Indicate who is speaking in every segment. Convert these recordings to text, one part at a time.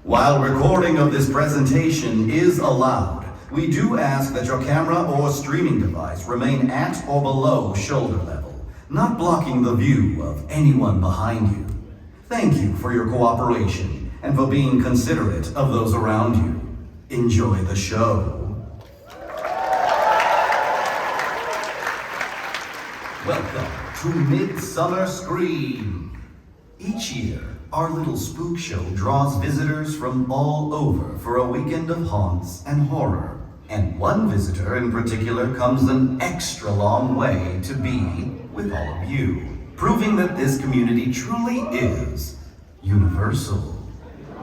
Speaker 1: While recording of this presentation is allowed, we do ask that your camera or streaming device remain at or below shoulder level, not blocking the view of anyone behind you. Thank you for your cooperation and for being considerate of those around you. Enjoy the show. Welcome to Midsummer Scream. Each year, our little spook show draws visitors from all over for a weekend of haunts and horror. And one visitor in particular comes an extra long way to be with all of you, proving that this community truly is universal.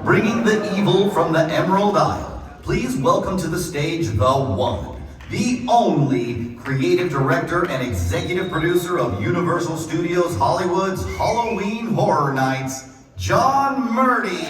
Speaker 1: Bringing the evil from the Emerald Isle, please welcome to the stage the one, the only creative director and executive producer of Universal Studios Hollywood's Halloween Horror Nights, John Murdy.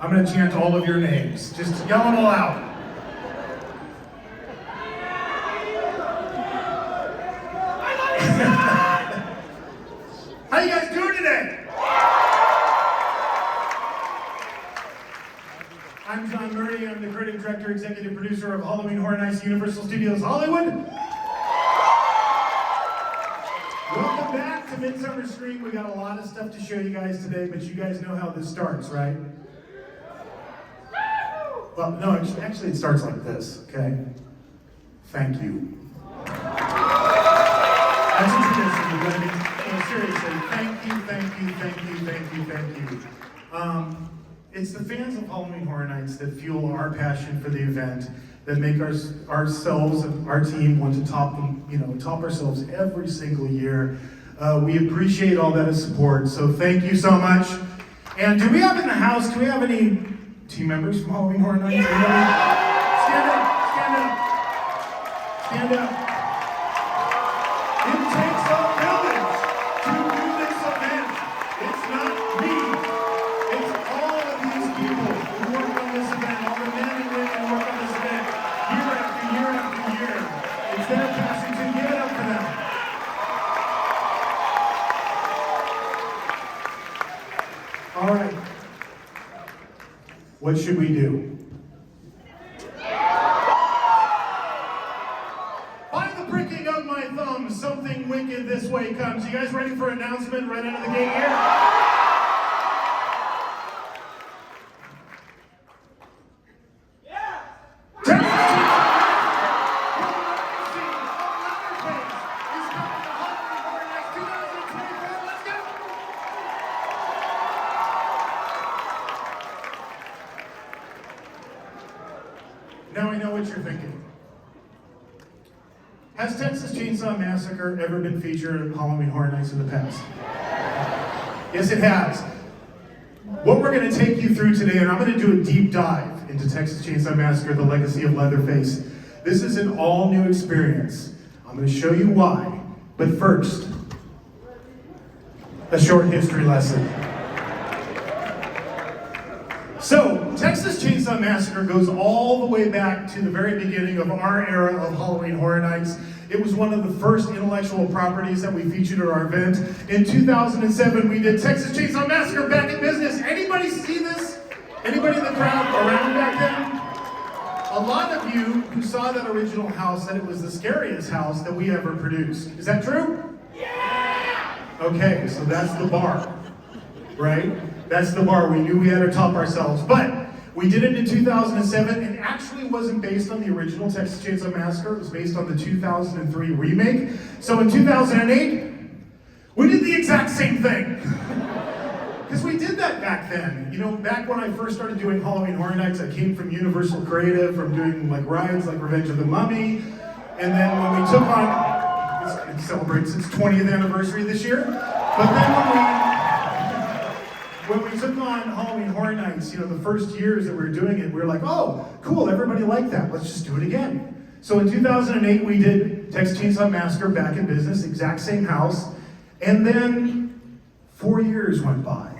Speaker 2: I'm going to chant all of your names. Just yell them all out. How you guys doing today? I'm John Murdy. I'm the creative director, executive producer of Halloween Horror Nights, Universal Studios Hollywood. Welcome back to Midsummer Scream. We got a lot of stuff to show you guys today, but you guys know how this starts, right? Well, no, actually it starts like this, okay? Thank you. That's a tradition, you know, seriously, thank you. It's the fans of Halloween Horror Nights that fuel our passion for the event, that make ourselves and our team want to top ourselves every single year. We appreciate all that support, so thank you so much. And do we have in the house, do we have any team members from Halloween Horror Nights? Yeah. Stand up, stand up, stand up. It takes a village to do this event. It's not me. It's all of these people who work on this event, all the men and women who work on this event, year after year after year. It's their passion, to give it up for them. All right. What should we do? By the pricking of my thumb, something wicked this way comes. You guys ready for announcement right out of the gate here? Yeah! Now I know what you're thinking. Has Texas Chainsaw Massacre ever been featured in Halloween Horror Nights in the past? Yes, it has. What we're going to take you through today, and I'm going to do a deep dive into Texas Chainsaw Massacre, The Legacy of Leatherface. This is an all-new experience. I'm going to show you why. But first, a short history lesson. So, Texas Chainsaw Massacre goes all the way back to the very beginning of our era of Halloween Horror Nights. It was one of the first intellectual properties that we featured at our event. In 2007, we did Texas Chainsaw Massacre Back in Business. Anybody see this? Anybody in the crowd around back then? A lot of you who saw that original house said it was the scariest house that we ever produced. Is that true? Yeah! Okay, so that's the bar, right? That's the bar. We knew we had to top ourselves. But we did it in 2007, and actually wasn't based on the original Texas Chainsaw Massacre. It was based on the 2003 remake. So in 2008, we did the exact same thing. Because we did that back then. You know, back when I first started doing Halloween Horror Nights, I came from Universal Creative, from doing like rides like Revenge of the Mummy. And then when we took on, it celebrates its 20th anniversary this year. But then when we took on Halloween Horror Nights, you know, the first years that we were doing it, we were like, oh, cool, everybody liked that. Let's just do it again. So in 2008, we did Texas Chainsaw Massacre back in business, exact same house. And then 4 years went by.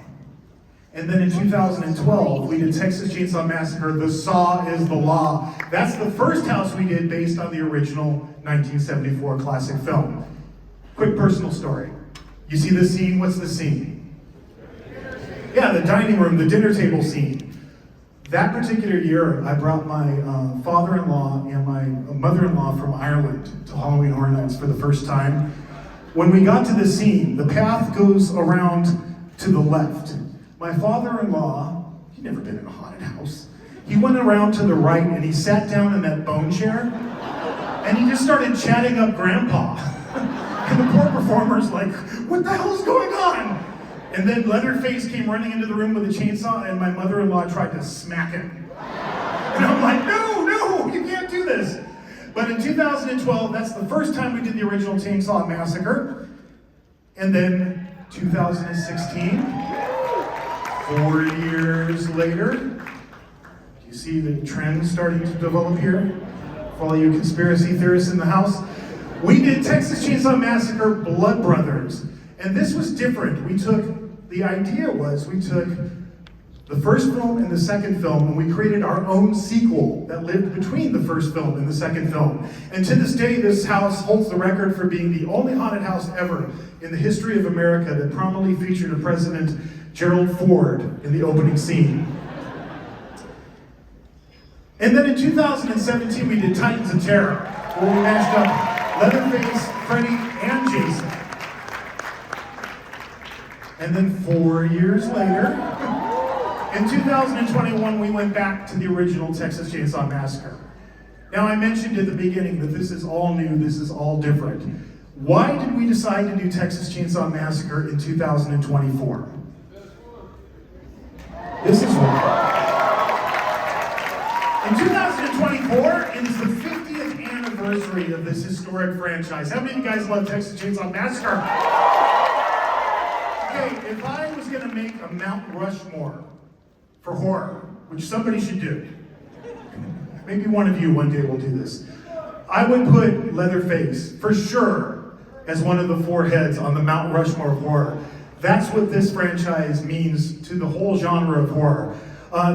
Speaker 2: And then in 2012, we did Texas Chainsaw Massacre, The Saw is the Law. That's the first house we did based on the original 1974 classic film. Quick personal story. You see this scene? What's the scene? Yeah, the dining room, the dinner table scene. That particular year, I brought my father-in-law and my mother-in-law from Ireland to Halloween Horror Nights for the first time. When we got to the scene, the path goes around to the left. My father-in-law, he'd never been in a haunted house. He went around to the right and he sat down in that bone chair and he just started chatting up Grandpa. And the poor performer's like, what the hell's going on? And then Leatherface came running into the room with a chainsaw and my mother-in-law tried to smack him. And I'm like, no, you can't do this. But in 2012, that's the first time we did the original Chainsaw Massacre. And then 2016, 4 years later, do you see the trend starting to develop here? For all you conspiracy theorists in the house, we did Texas Chainsaw Massacre Blood Brothers. And this was different. The idea was we took the first film and the second film and we created our own sequel that lived between the first film and the second film. And to this day, this house holds the record for being the only haunted house ever in the history of America that prominently featured a President Gerald Ford in the opening scene. And then in 2017, we did Titans of Terror, where we mashed up Leatherface, Freddy, and Jason. And then 4 years later, in 2021, we went back to the original Texas Chainsaw Massacre. Now, I mentioned at the beginning that this is all new, this is all different. Why did we decide to do Texas Chainsaw Massacre in 2024? This is why. In 2024, it is the 50th anniversary of this historic franchise. How many of you guys love Texas Chainsaw Massacre? Okay, if I was gonna make a Mount Rushmore for horror, which somebody should do, maybe one of you one day will do this, I would put Leatherface, for sure, as one of the 4 heads on the Mount Rushmore of horror. That's what this franchise means to the whole genre of horror.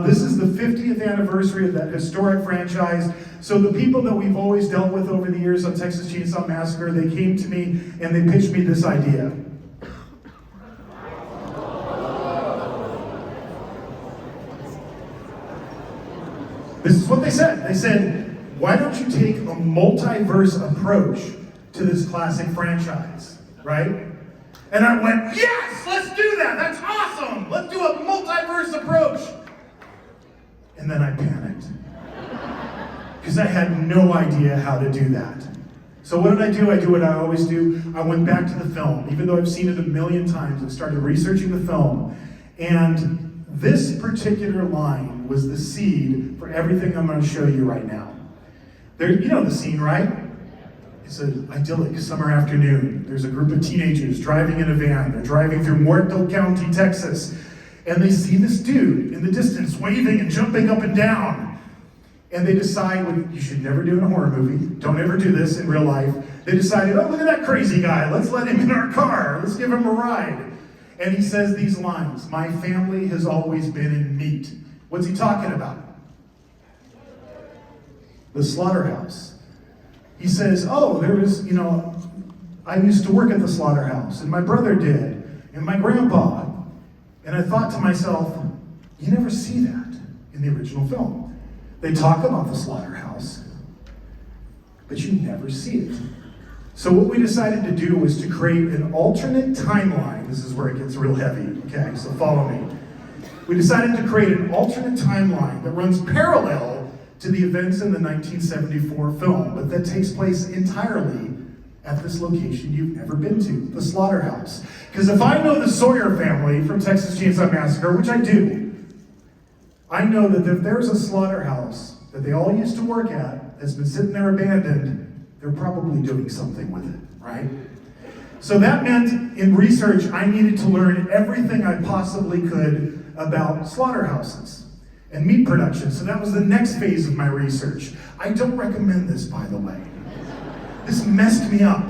Speaker 2: This is the 50th anniversary of that historic franchise. So the people that we've always dealt with over the years on Texas Chainsaw Massacre, they came to me and they pitched me this idea. This is what they said. They said, why don't you take a multiverse approach to this classic franchise, right? And I went, yes, let's do that. That's awesome. Let's do a multiverse approach. And then I panicked because I had no idea how to do that. So what did I do? I do what I always do. I went back to the film, even though I've seen it a million times, and started researching the film. And this particular line was the seed for everything I'm going to show you right now. You know the scene, right? It's an idyllic summer afternoon. There's a group of teenagers driving in a van. They're driving through Muerto County, Texas. And they see this dude in the distance waving and jumping up and down. And they decide, well, you should never do in a horror movie. Don't ever do this in real life. They decided, oh, look at that crazy guy. Let's let him in our car. Let's give him a ride. And he says these lines, my family has always been in meat. What's he talking about? The slaughterhouse. He says, oh, there was, I used to work at the slaughterhouse, and my brother did, and my grandpa. And I thought to myself, you never see that in the original film. They talk about the slaughterhouse, but you never see it. So what we decided to do was to create an alternate timeline. This is where it gets real heavy, okay, so follow me. We decided to create an alternate timeline that runs parallel to the events in the 1974 film, but that takes place entirely at this location you've never been to, the slaughterhouse. Because if I know the Sawyer family from Texas Chainsaw Massacre, which I do, I know that if there's a slaughterhouse that they all used to work at that's been sitting there abandoned, they're probably doing something with it, right? So that meant in research, I needed to learn everything I possibly could about slaughterhouses. and meat production. So that was the next phase of my research. I don't recommend this, by the way. This messed me up.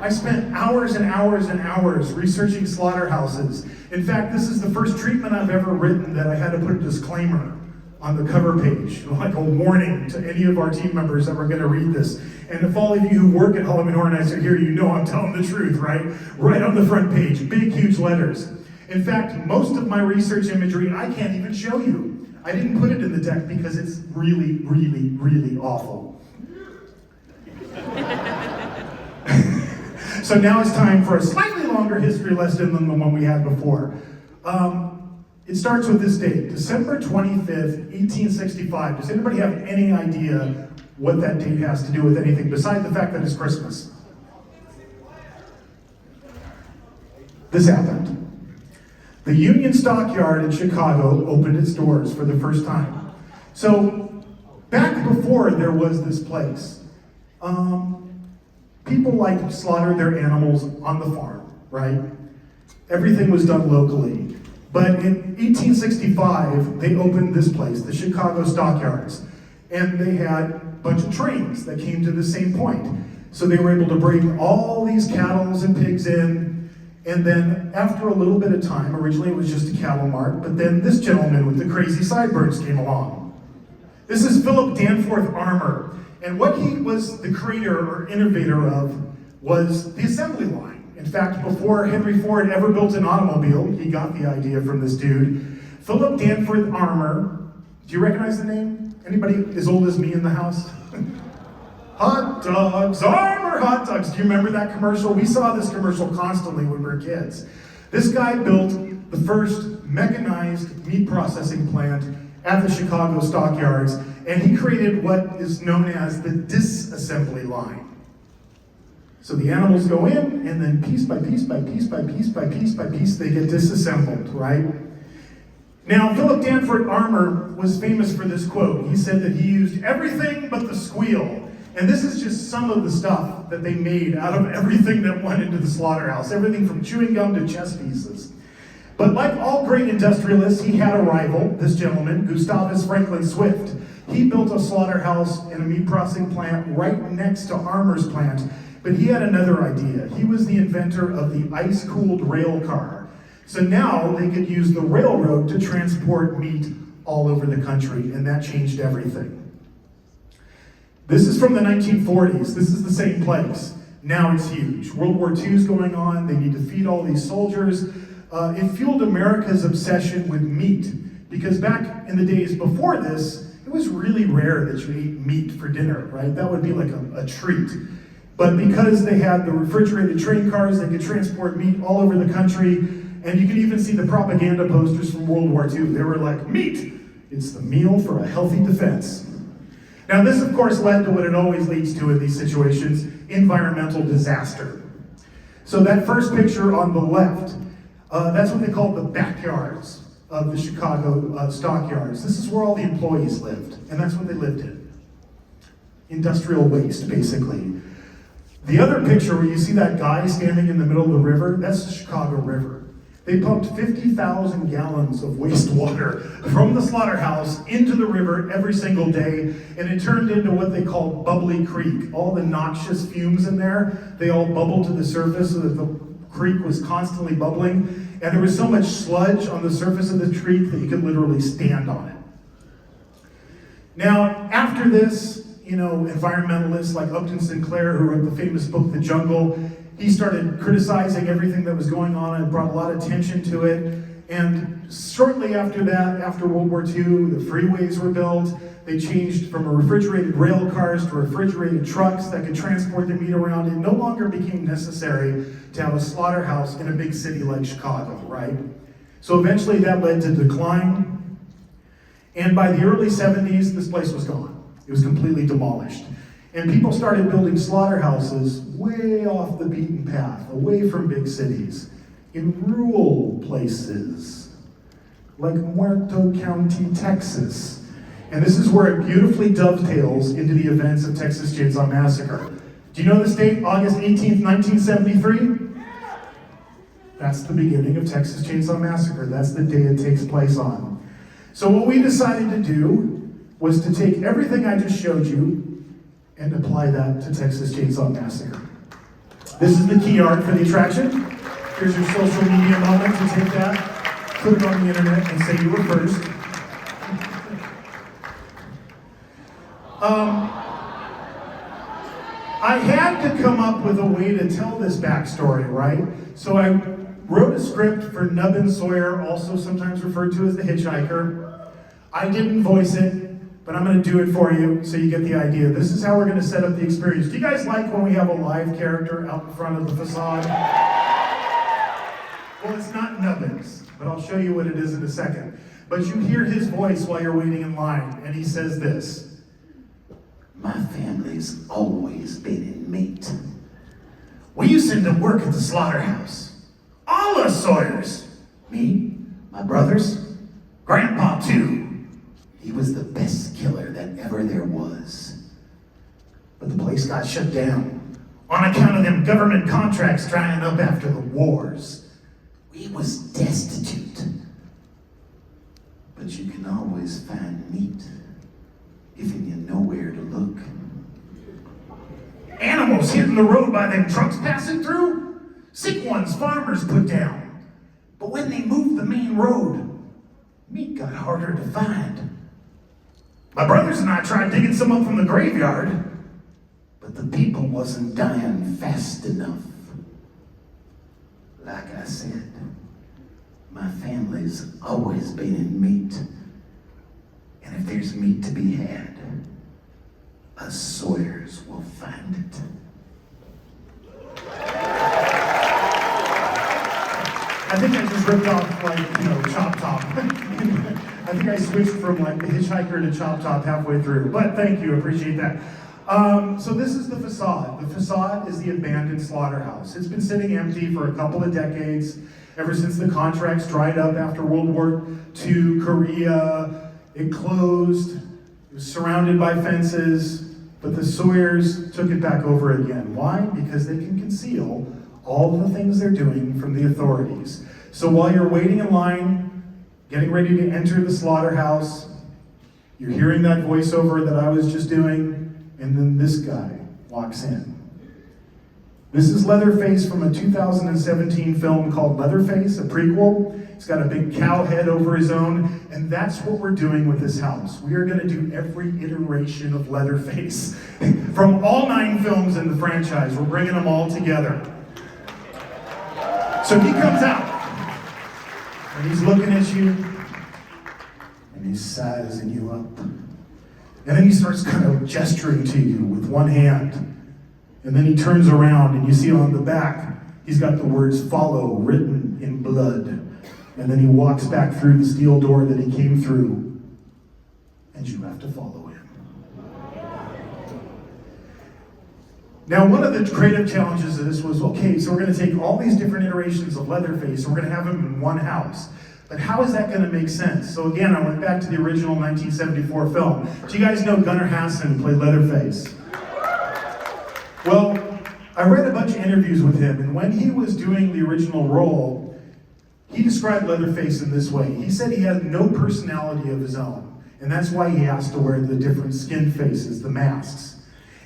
Speaker 2: I spent hours and hours and hours researching slaughterhouses. In fact, this is the first treatment I've ever written that I had to put a disclaimer on the cover page, like a warning to any of our team members that were going to read this. And if all of you who work at Halloween Horror Nights are here, you know I'm telling the truth, right? Right on the front page, big, huge letters. In fact, most of my research imagery I can't even show you. I didn't put it in the deck because it's really, really, really awful. So now it's time for a slightly longer history lesson than the one we had before. It starts with this date, December 25th, 1865. Does anybody have any idea what that date has to do with anything besides the fact that it's Christmas? This happened. The Union Stockyard in Chicago opened its doors for the first time. So back before there was this place, people liked to slaughter their animals on the farm, right? Everything was done locally. But in 1865, they opened this place, the Chicago Stockyards. And they had a bunch of trains that came to the same point. So they were able to bring all these cattle and pigs in. And then after a little bit of time, originally it was just a cattle mart, but then this gentleman with the crazy sideburns came along. This is Philip Danforth Armour. And what he was the creator or innovator of was the assembly line. In fact, before Henry Ford ever built an automobile, he got the idea from this dude. Philip Danforth Armour. Do you recognize the name? Anybody as old as me in the house? Hot dogs, Armour hot dogs. Do you remember that commercial? We saw this commercial constantly when we were kids. This guy built the first mechanized meat processing plant at the Chicago Stockyards, and he created what is known as the disassembly line. So the animals go in, and then piece by piece by piece by piece by piece by piece, they get disassembled, right? Now, Philip Danforth Armour was famous for this quote. He said that he used everything but the squeal. And this is just some of the stuff that they made out of everything that went into the slaughterhouse. Everything from chewing gum to chess pieces. But like all great industrialists, he had a rival, this gentleman, Gustavus Franklin Swift. He built a slaughterhouse and a meat processing plant right next to Armour's plant. But he had another idea. He was the inventor of the ice-cooled rail car. So now they could use the railroad to transport meat all over the country, and that changed everything. This is from the 1940s. This is the same place. Now it's huge. World War II is going on. They need to feed all these soldiers. It fueled America's obsession with meat, because back in the days before this, it was really rare that you ate meat for dinner, right? That would be like a treat. But because they had the refrigerated train cars, they could transport meat all over the country, and you could even see the propaganda posters from World War II. They were like, meat, it's the meal for a healthy defense. Now this, of course, led to what it always leads to in these situations, environmental disaster. So that first picture on the left, that's what they call the backyards of the Chicago stockyards. This is where all the employees lived, and that's what they lived in. Industrial waste, basically. The other picture where you see that guy standing in the middle of the river, that's the Chicago River. They pumped 50,000 gallons of wastewater from the slaughterhouse into the river every single day, and it turned into what they call Bubbly Creek. All the noxious fumes in there, they all bubbled to the surface so that the creek was constantly bubbling, and there was so much sludge on the surface of the creek that you could literally stand on it. Now, after this, environmentalists like Upton Sinclair, who wrote the famous book, The Jungle, he started criticizing everything that was going on and brought a lot of attention to it. And shortly after that, after World War II, the freeways were built. They changed from refrigerated rail cars to refrigerated trucks that could transport the meat around. It no longer became necessary to have a slaughterhouse in a big city like Chicago, right? So eventually that led to decline. And by the early 70s, this place was gone. It was completely demolished. And people started building slaughterhouses way off the beaten path, away from big cities, in rural places, like Muerto County, Texas. And this is where it beautifully dovetails into the events of Texas Chainsaw Massacre. Do you know this date, August 18th, 1973? That's the beginning of Texas Chainsaw Massacre. That's the day it takes place on. So what we decided to do was to take everything I just showed you and apply that to Texas Chainsaw Massacre. This is the key art for the attraction. Here's your social media moment to take that, put it on the internet, and say you were first. I had to come up with a way to tell this backstory, right? So I wrote a script for Nubbin Sawyer, also sometimes referred to as the Hitchhiker. I didn't voice it, but I'm going to do it for you so you get the idea. This is how we're going to set up the experience. Do you guys like when we have a live character out in front of the facade? Well, it's not Nubbin's, but I'll show you what it is in a second. But you hear his voice while you're waiting in line, and he says this.
Speaker 3: My family's always been in meat.
Speaker 2: We used to work at the slaughterhouse. All us Sawyers.
Speaker 3: Me, my brothers,
Speaker 2: Grandpa, too.
Speaker 3: he was the best killer that ever there was. But the place got shut down
Speaker 2: On account of them government contracts drying up after the wars.
Speaker 3: We was destitute. But you can always find meat if you know where to look.
Speaker 2: Animals hitting the road by them trucks passing through. Sick ones farmers put down.
Speaker 3: But when they moved the main road, meat got harder to find.
Speaker 2: My brothers and I tried digging some up from the graveyard.
Speaker 3: But the people wasn't dying fast enough. Like I said, my family's always been in meat. And if there's meat to be had, us Sawyers will find it.
Speaker 2: I think I just ripped off, Chop Top. I think I switched from, the Hitchhiker to Chop Top halfway through. But thank you, appreciate that. So this is the facade. The facade is the abandoned slaughterhouse. It's been sitting empty for a couple of decades, ever since the contracts dried up after World War II, Korea. It closed. It was surrounded by fences. But the Sawyers took it back over again. Why? Because they can conceal all the things they're doing from the authorities. So while you're waiting in line, getting ready to enter the slaughterhouse, you're hearing that voiceover that I was just doing, and then this guy walks in. This is Leatherface from a 2017 film called Leatherface, a prequel. He's got a big cow head over his own, and that's what we're doing with this house. We are going to do every iteration of Leatherface. From all 9 films in the franchise, we're bringing them all together. So he comes out, and he's looking at you, and he's sizing you up. And then he starts kind of gesturing to you with one hand. And then he turns around, and you see on the back, he's got the words "follow" written in blood. And then he walks back through the steel door that he came through, and you have to follow him. Now, one of the creative challenges of this was, okay, so we're going to take all these different iterations of Leatherface, and we're going to have them in one house. But how is that going to make sense? So again, I went back to the original 1974 film. Do you guys know Gunnar Hassan, who played Leatherface? Well, I read a bunch of interviews with him, and when he was doing the original role, he described Leatherface in this way. He said he had no personality of his own, and that's why he has to wear the different skin faces, the masks.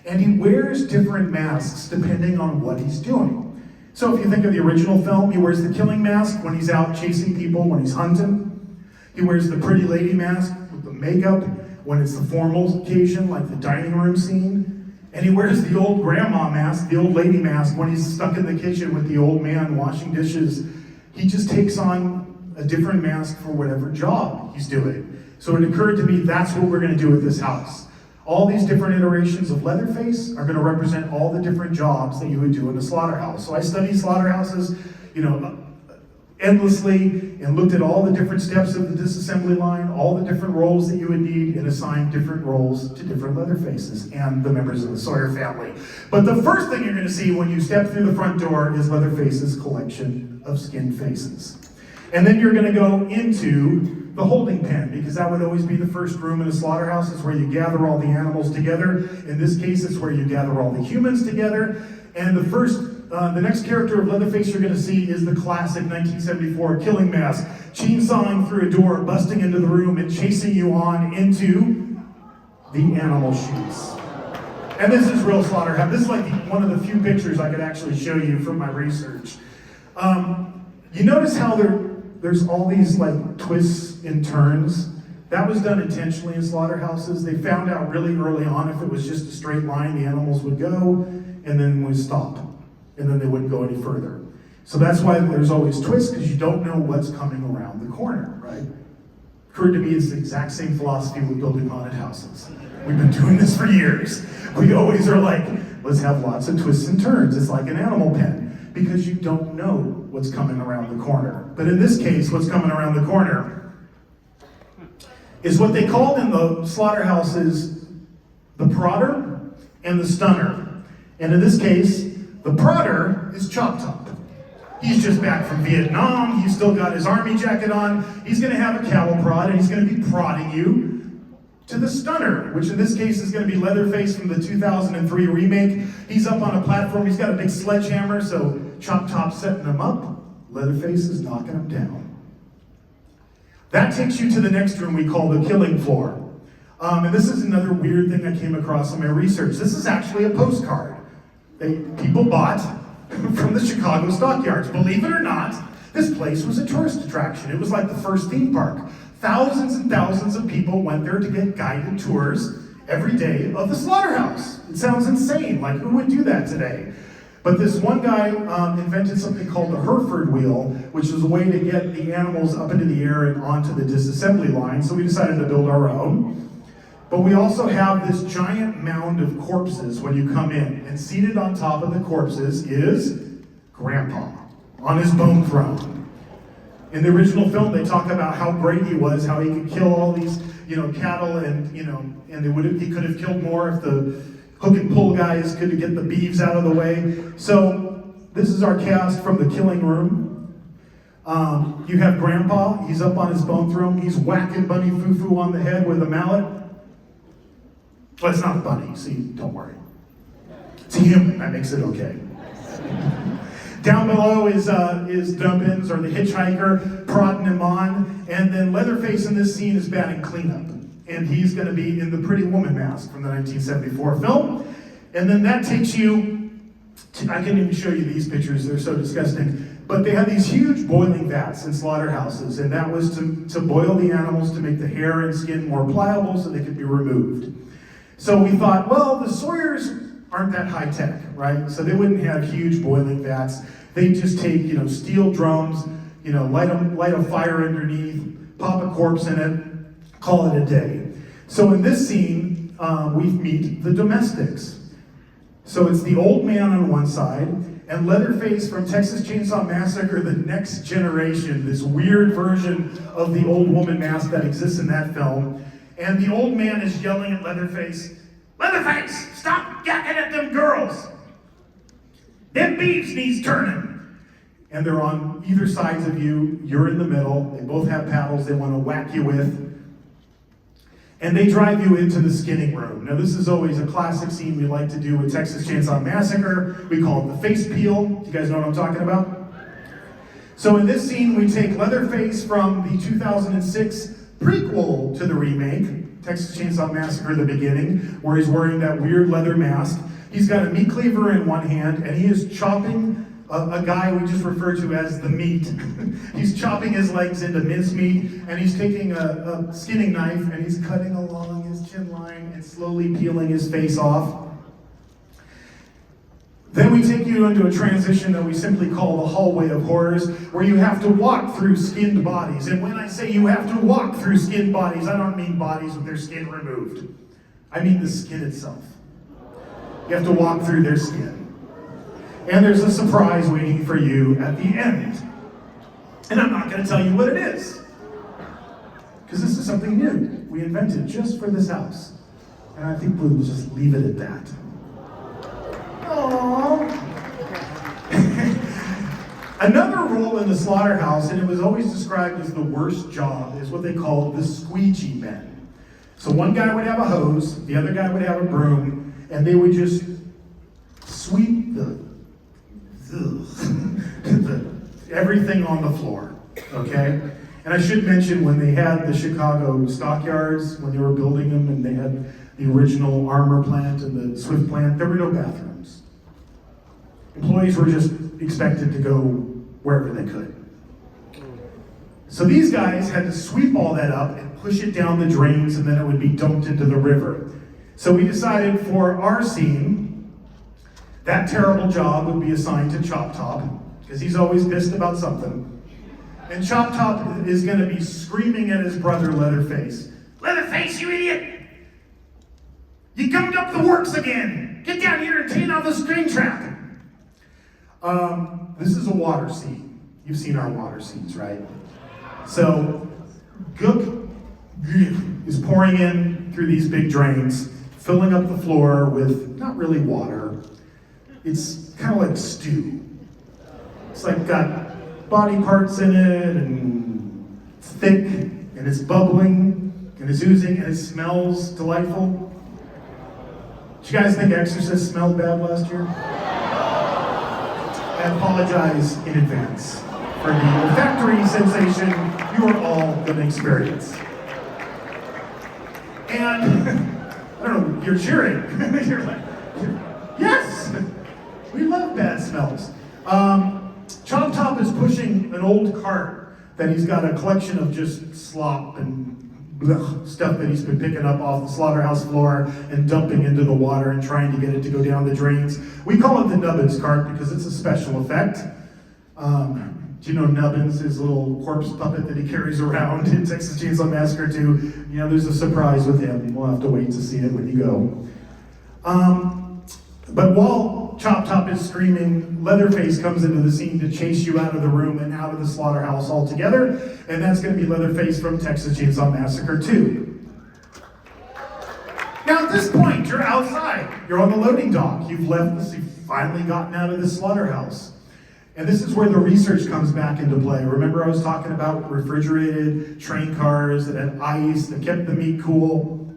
Speaker 2: And he wears different masks depending on what he's doing. So if you think of the original film, he wears the killing mask when he's out chasing people, when he's hunting. He wears the pretty lady mask with the makeup when it's the formal occasion, like the dining room scene. And he wears the old grandma mask, the old lady mask, when he's stuck in the kitchen with the old man washing dishes. He just takes on a different mask for whatever job he's doing. So it occurred to me, that's what we're gonna do with this house. All these different iterations of Leatherface are gonna represent all the different jobs that you would do in a slaughterhouse. So I studied slaughterhouses, endlessly, and looked at all the different steps of the disassembly line, all the different roles that you would need, and assigned different roles to different Leatherfaces and the members of the Sawyer family. But the first thing you're gonna see when you step through the front door is Leatherface's collection of skin faces. And then you're gonna go into the holding pen, because that would always be the first room in a slaughterhouse. It's where you gather all the animals together. In this case, it's where you gather all the humans together. And the next character of Leatherface you're going to see is the classic 1974 killing mask, chainsawing through a door, busting into the room, and chasing you on into the animal chutes. And this is real slaughterhouse. This is like one of the few pictures I could actually show you from my research. You notice how there's all these like twists and turns? That was done intentionally in slaughterhouses. They found out really early on if it was just a straight line, the animals would go and then would stop. And then they wouldn't go any further. So that's why there's always twists, because you don't know what's coming around the corner, right? Occurred to me it's the exact same philosophy with building haunted houses. We've been doing this for years. We always are like, let's have lots of twists and turns. It's like an animal pen, because you don't know what's coming around the corner. But in this case, what's coming around the corner is what they called in the slaughterhouses the prodder and the stunner. And in this case, the prodder is Chop Top. He's just back from Vietnam. He's still got his army jacket on. He's going to have a cattle prod, and he's going to be prodding you to the stunner, which in this case is going to be Leatherface from the 2003 remake. He's up on a platform. He's got a big sledgehammer, so Chop Top's setting him up. Leatherface is knocking him down. That takes you to the next room we call the killing floor. And this is another weird thing I came across in my research. This is actually a postcard people bought from the Chicago stockyards. Believe it or not, this place was a tourist attraction. It was like the first theme park. Thousands and thousands of people went there to get guided tours every day of the slaughterhouse. It sounds insane, like who would do that today? But this one guy invented something called the Hereford wheel, which was a way to get the animals up into the air and onto the disassembly line, so we decided to build our own. But we also have this giant mound of corpses when you come in, and seated on top of the corpses is Grandpa on his bone throne. In the original film, they talk about how great he was, how he could kill all these, cattle, and he could have killed more if the hook and pull guys could get the beeves out of the way. So this is our cast from the killing room. You have Grandpa. He's up on his bone throne. He's whacking Bunny Foo-Foo on the head with a mallet. Well, it's not Bunny, see, don't worry. It's a human, that makes it okay. Down below is Dumpins, or the hitchhiker, prodding him on. And then Leatherface in this scene is batting cleanup. And he's going to be in the Pretty Woman mask from the 1974 film. And then that takes you to, I can't even show you these pictures, they're so disgusting. But they had these huge boiling vats in slaughterhouses, and that was to boil the animals to make the hair and skin more pliable so they could be removed. So we thought, well, the Sawyers aren't that high tech, right? So they wouldn't have huge boiling vats. They'd just take, steel drums, light a fire underneath, pop a corpse in it, call it a day. So in this scene, we meet the domestics. So it's the old man on one side, and Leatherface from Texas Chainsaw Massacre, the next generation, this weird version of the old woman mask that exists in that film. And the old man is yelling at Leatherface, "Leatherface, stop yakking at them girls! Them beeves needs turning!" And they're on either sides of you, you're in the middle, they both have paddles they want to whack you with. And they drive you into the skinning room. Now this is always a classic scene we like to do with Texas Chainsaw Massacre. We call it the face peel. Do you guys know what I'm talking about? So in this scene, we take Leatherface from the 2006 prequel to the remake, Texas Chainsaw Massacre: The Beginning, where he's wearing that weird leather mask. He's got a meat cleaver in one hand, and he is chopping a guy we just refer to as the meat. He's chopping his legs into mincemeat, and he's taking a skinning knife, and he's cutting along his chin line and slowly peeling his face off. Then we take you into a transition that we simply call the hallway of horrors, where you have to walk through skinned bodies. And when I say you have to walk through skinned bodies, I don't mean bodies with their skin removed. I mean the skin itself. You have to walk through their skin. And there's a surprise waiting for you at the end. And I'm not going to tell you what it is, because this is something new we invented just for this house. And I think we'll just leave it at that. Another role in the slaughterhouse, and it was always described as the worst job, is what they called the squeegee men. So one guy would have a hose, the other guy would have a broom, and they would just sweep the everything on the floor, okay? And I should mention, when they had the Chicago stockyards, when they were building them, and they had the original armor plant and the Swift plant, there were no bathrooms. Employees were just expected to go wherever they could. So these guys had to sweep all that up and push it down the drains, and then it would be dumped into the river. So we decided for our scene, that terrible job would be assigned to Chop Top, because he's always pissed about something. And Chop Top is going to be screaming at his brother Leatherface. Leatherface, you idiot! You gummed up the works again! Get down here and clean out the string trap! This is a water scene. You've seen our water scenes, right? So, Gook is pouring in through these big drains, filling up the floor with not really water. It's kind of like stew. It's like got body parts in it, and it's thick, and it's bubbling, and it's oozing, and it smells delightful. Did you guys think Exorcist smelled bad last year? I apologize in advance for the olfactory sensation you are all going to experience. And, I don't know, you're cheering. You're like, yes! We love bad smells. Chop Top is pushing an old cart that he's got a collection of just slop and stuff that he's been picking up off the slaughterhouse floor and dumping into the water and trying to get it to go down the drains. We call it the Nubbins cart because it's a special effect. Do you know Nubbins, his little corpse puppet that he carries around in Texas Chainsaw Massacre 2? You know, there's a surprise with him. We'll have to wait to see it when you go. But while Chop Top is screaming, Leatherface comes into the scene to chase you out of the room and out of the slaughterhouse altogether, and that's going to be Leatherface from Texas Chainsaw Massacre 2. Now at this point, you're outside. You're on the loading dock. You've finally gotten out of the slaughterhouse. And this is where the research comes back into play. Remember I was talking about refrigerated train cars that had ice, that kept the meat cool?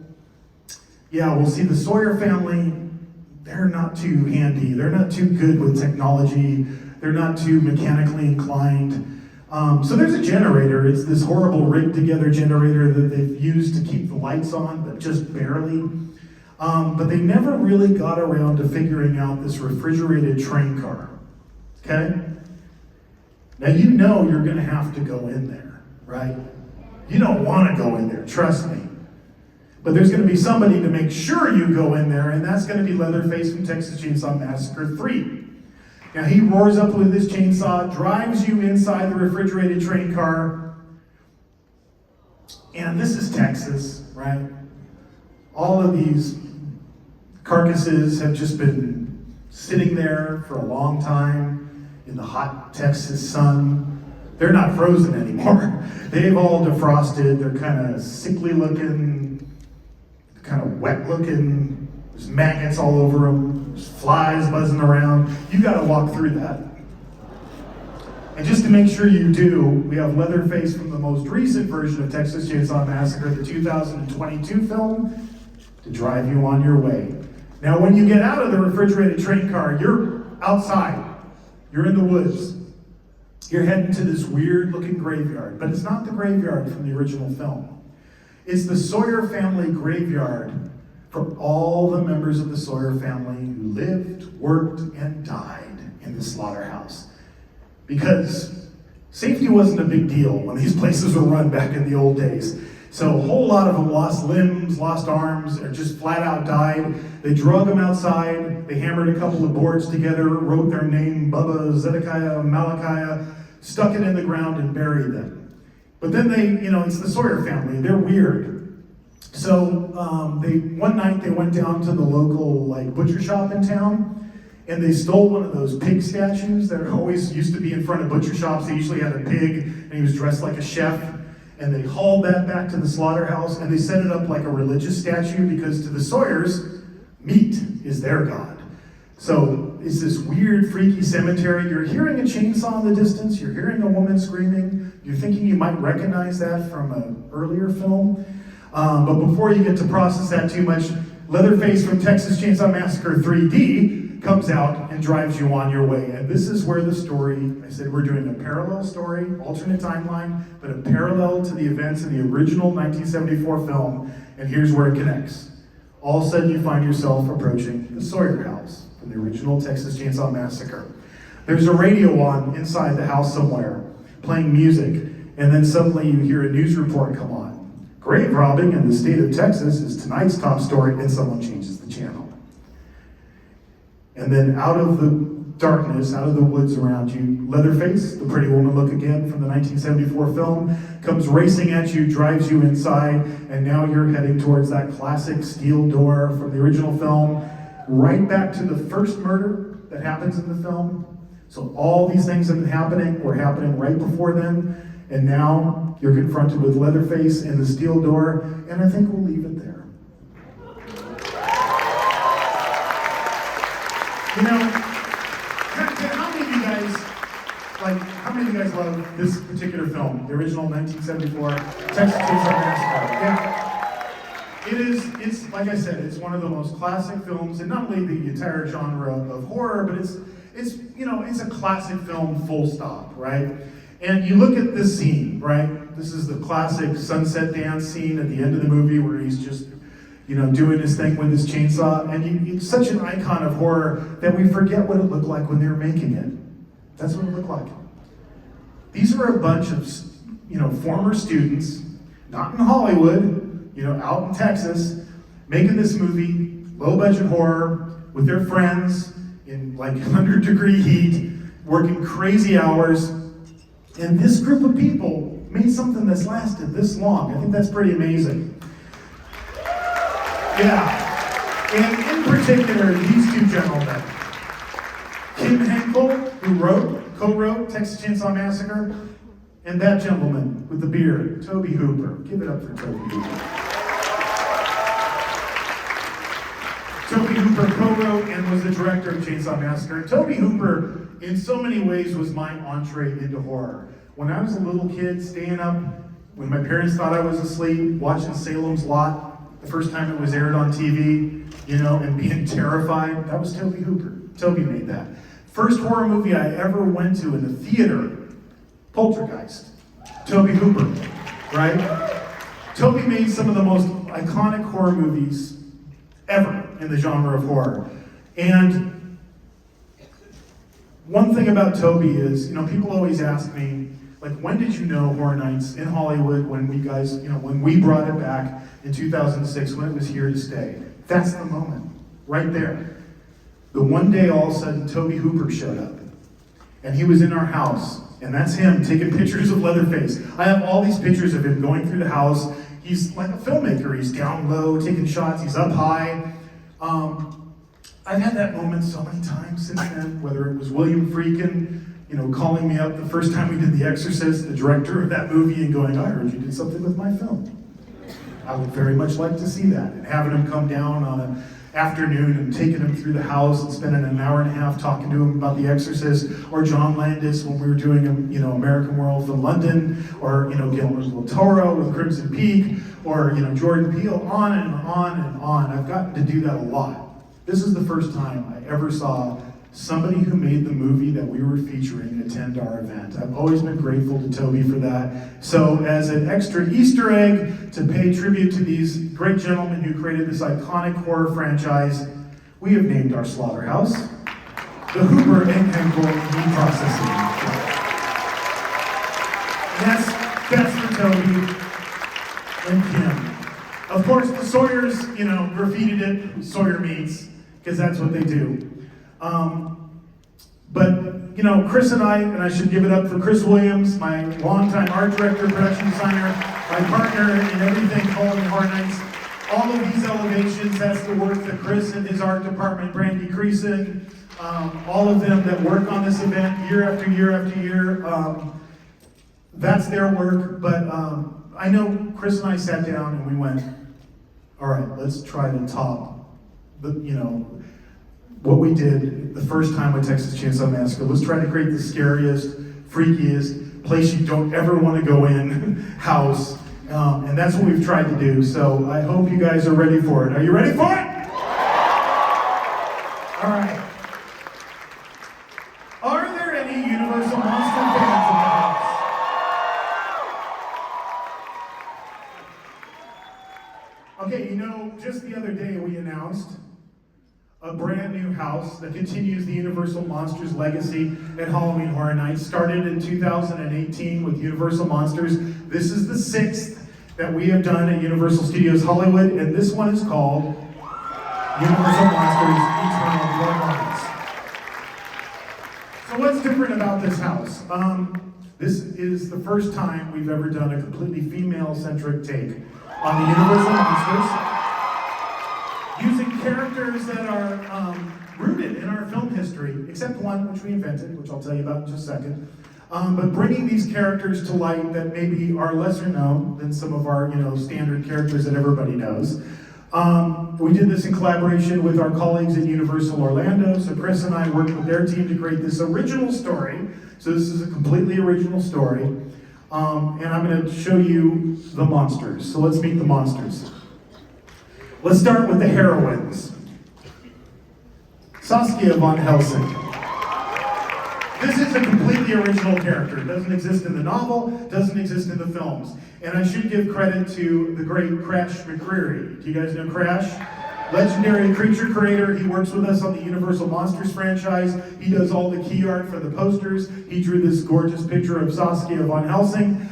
Speaker 2: Yeah, we'll see the Sawyer family. They're not too handy. They're not too good with technology. They're not too mechanically inclined. So there's a generator. It's this horrible rigged together generator that they've used to keep the lights on, but just barely. But they never really got around to figuring out this refrigerated train car. Okay? Now you know you're gonna have to go in there, right? You don't wanna go in there, trust me. But there's going to be somebody to make sure you go in there, and that's going to be Leatherface from Texas Chainsaw Massacre 3. Now he roars up with his chainsaw, drives you inside the refrigerated train car, and this is Texas, right? All of these carcasses have just been sitting there for a long time in the hot Texas sun. They're not frozen anymore. They've all defrosted. They're kind of sickly looking, kind of wet looking. There's maggots all over them. There's flies buzzing around. You got to walk through that. And just to make sure you do, we have Leatherface from the most recent version of Texas Chainsaw Massacre, the 2022 film, to drive you on your way. Now, when you get out of the refrigerated train car, you're outside. You're in the woods. You're heading to this weird-looking graveyard, but it's not the graveyard from the original film. It's the Sawyer family graveyard for all the members of the Sawyer family who lived, worked, and died in the slaughterhouse. Because safety wasn't a big deal when these places were run back in the old days. So a whole lot of them lost limbs, lost arms, or just flat out died. They drug them outside, they hammered a couple of boards together, wrote their name, Bubba, Zedekiah, Malachi, stuck it in the ground and buried them. But then it's the Sawyer family, they're weird. So one night they went down to the local butcher shop in town, and they stole one of those pig statues that always used to be in front of butcher shops. They usually had a pig, and he was dressed like a chef. And they hauled that back to the slaughterhouse, and they set it up like a religious statue, because to the Sawyers, meat is their god. So it's this weird, freaky cemetery. You're hearing a chainsaw in the distance. You're hearing a woman screaming. You're thinking you might recognize that from an earlier film. But before you get to process that too much, Leatherface from Texas Chainsaw Massacre 3D comes out and drives you on your way. And this is where the story, I said we're doing a parallel story, alternate timeline, but a parallel to the events in the original 1974 film, and here's where it connects. All of a sudden you find yourself approaching the Sawyer house from the original Texas Chainsaw Massacre. There's a radio on inside the house somewhere, playing music, and then suddenly you hear a news report come on. Grave robbing in the state of Texas is tonight's top story, and someone changes the channel. And then out of the darkness, out of the woods around you, Leatherface, the pretty woman look again from the 1974 film, comes racing at you, drives you inside, and now you're heading towards that classic steel door from the original film, right back to the first murder that happens in the film. So all these things have been happening, were happening right before then, and now you're confronted with Leatherface and the steel door, and I think we'll leave it there. You know, how many of you guys love this particular film, the original 1974 Texas Chainsaw Massacre? Yeah. It's like I said, it's one of the most classic films, and not only the entire genre of horror, but it's a classic film, full stop, right? And you look at this scene, right? This is the classic sunset dance scene at the end of the movie where he's just, doing his thing with his chainsaw. And it's such an icon of horror that we forget what it looked like when they were making it. That's what it looked like. These were a bunch of, former students, not in Hollywood, out in Texas, making this movie, low-budget horror, with their friends in like 100-degree heat, working crazy hours. And this group of people made something that's lasted this long. I think that's pretty amazing. Yeah. And in particular, these two gentlemen, Kim Henkel, who co-wrote Texas Chainsaw Massacre, and that gentleman with the beard, Tobe Hooper. Give it up for Tobe Hooper. Tobe Hooper co-wrote and was the director of Chainsaw Massacre. Tobe Hooper, in so many ways, was my entree into horror. When I was a little kid, staying up, when my parents thought I was asleep, watching Salem's Lot, the first time it was aired on TV, and being terrified, that was Tobe Hooper. Tobe made that. First horror movie I ever went to in the theater, Poltergeist. Tobe Hooper, right? Tobe made some of the most iconic horror movies ever in the genre of horror. And one thing about Tobe is, people always ask me, like, when did you know Horror Nights in Hollywood, when we brought it back in 2006, when it was here to stay? That's the moment, right there. The one day all of a sudden Tobe Hooper showed up, and he was in our house, and that's him taking pictures of Leatherface. I have all these pictures of him going through the house. He's like a filmmaker. He's down low, taking shots, he's up high. I've had that moment so many times since then, whether it was William Friedkin, calling me up the first time we did The Exorcist, the director of that movie, and going, I heard you did something with my film. I would very much like to see that. And having him come down on an afternoon and taking him through the house and spending an hour and a half talking to him about The Exorcist, or John Landis when we were doing, American Werewolf in London, or, Guillermo del Toro with Crimson Peak, or, Jordan Peele, on and on and on. I've gotten to do that a lot. This is the first time I ever saw somebody who made the movie that we were featuring attend our event. I've always been grateful to Tobe for that. So as an extra Easter egg to pay tribute to these great gentlemen who created this iconic horror franchise, we have named our slaughterhouse the Hooper and Henkel Meat Processing. And that's for Tobe and Kim. Of course, the Sawyers, graffitied it with Sawyer Meats, because that's what they do. But Chris and I should give it up for Chris Williams, my longtime art director, production designer, my partner in everything Halloween Horror Nights. All of these elevations, that's the work that Chris and his art department, Brandy Creason, all of them that work on this event year after year after year, that's their work. But I know Chris and I sat down and we went, all right, let's try to top what we did the first time with Texas Chainsaw Massacre. Let's try to create the scariest, freakiest place you don't ever want to go in house. And that's what we've tried to do. So I hope you guys are ready for it. Are you ready for it? All right. any Universal Monster fans in the house? Okay, you know, just the other day we announced a brand new house that continues the Universal Monsters legacy at Halloween Horror Nights. Started in 2018 with Universal Monsters. This is the 6th that we have done at Universal Studios Hollywood, and this one is called Universal Monsters Eternal Bloodlines. So what's different about this house? This is the first time we've ever done a completely female-centric take on the Universal Monsters, using characters that are rooted in our film history, except one which we invented, which I'll tell you about in just a second. But bringing these characters to light that maybe are lesser known than some of our, standard characters that everybody knows. We did this in collaboration with our colleagues at Universal Orlando. So Chris and I worked with their team to create this original story. So this is a completely original story. And I'm going to show you the monsters. So let's meet the monsters. Let's start with the heroines. Saskia von Helsing. This is a completely original character. It doesn't exist in the novel, doesn't exist in the films. And I should give credit to the great Crash McCreary. Do you guys know Crash? Legendary creature creator. He works with us on the Universal Monsters franchise. He does all the key art for the posters. He drew this gorgeous picture of Saskia von Helsing.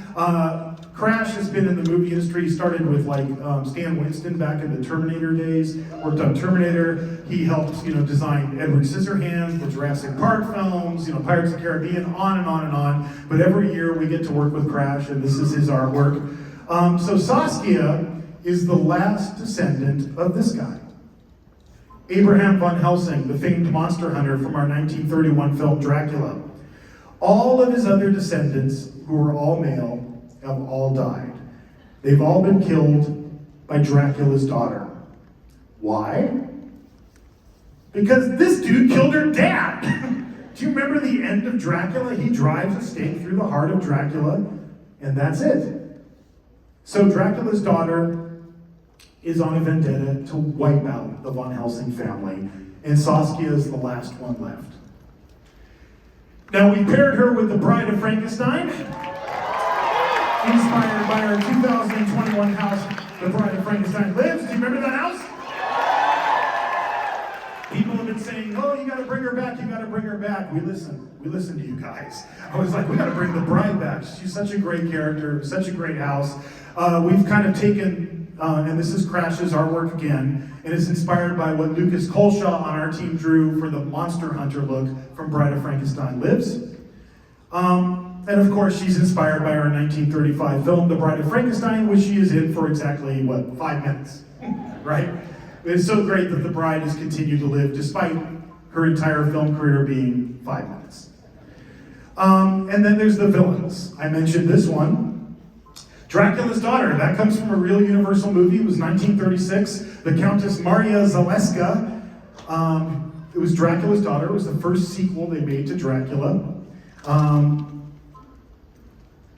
Speaker 2: Crash has been in the movie industry. He started with Stan Winston back in the Terminator days. Worked on Terminator. He helped design Edward Scissorhands, the Jurassic Park films, Pirates of the Caribbean, on and on and on. But every year we get to work with Crash, and this is his artwork. So Saskia is the last descendant of this guy, Abraham von Helsing, the famed monster hunter from our 1931 film Dracula. All of his other descendants, who were all male, have all died. They've all been killed by Dracula's daughter. Why? Because this dude killed her dad. Do you remember the end of Dracula? He drives a stake through the heart of Dracula, and that's it. So Dracula's daughter is on a vendetta to wipe out the Von Helsing family, and Saskia is the last one left. Now we paired her with the Bride of Frankenstein, inspired by our 2021 house, The Bride of Frankenstein Lives. Do you remember that house? People have been saying, oh, you gotta bring her back, you gotta bring her back. We listened to you guys. I was like, we gotta bring the bride back. She's such a great character, such a great house. We've kind of taken, and this is Crash's artwork again, and it's inspired by what Lucas Colshaw on our team drew for the Monster Hunter look from Bride of Frankenstein Lives. And of course, she's inspired by our 1935 film, The Bride of Frankenstein, which she is in for exactly, 5 minutes, right? It's so great that the bride has continued to live despite her entire film career being 5 minutes. And then there's the villains. I mentioned this one. Dracula's daughter, that comes from a real Universal movie. It was 1936. The Countess Maria Zaleska. It was Dracula's daughter. It was the first sequel they made to Dracula.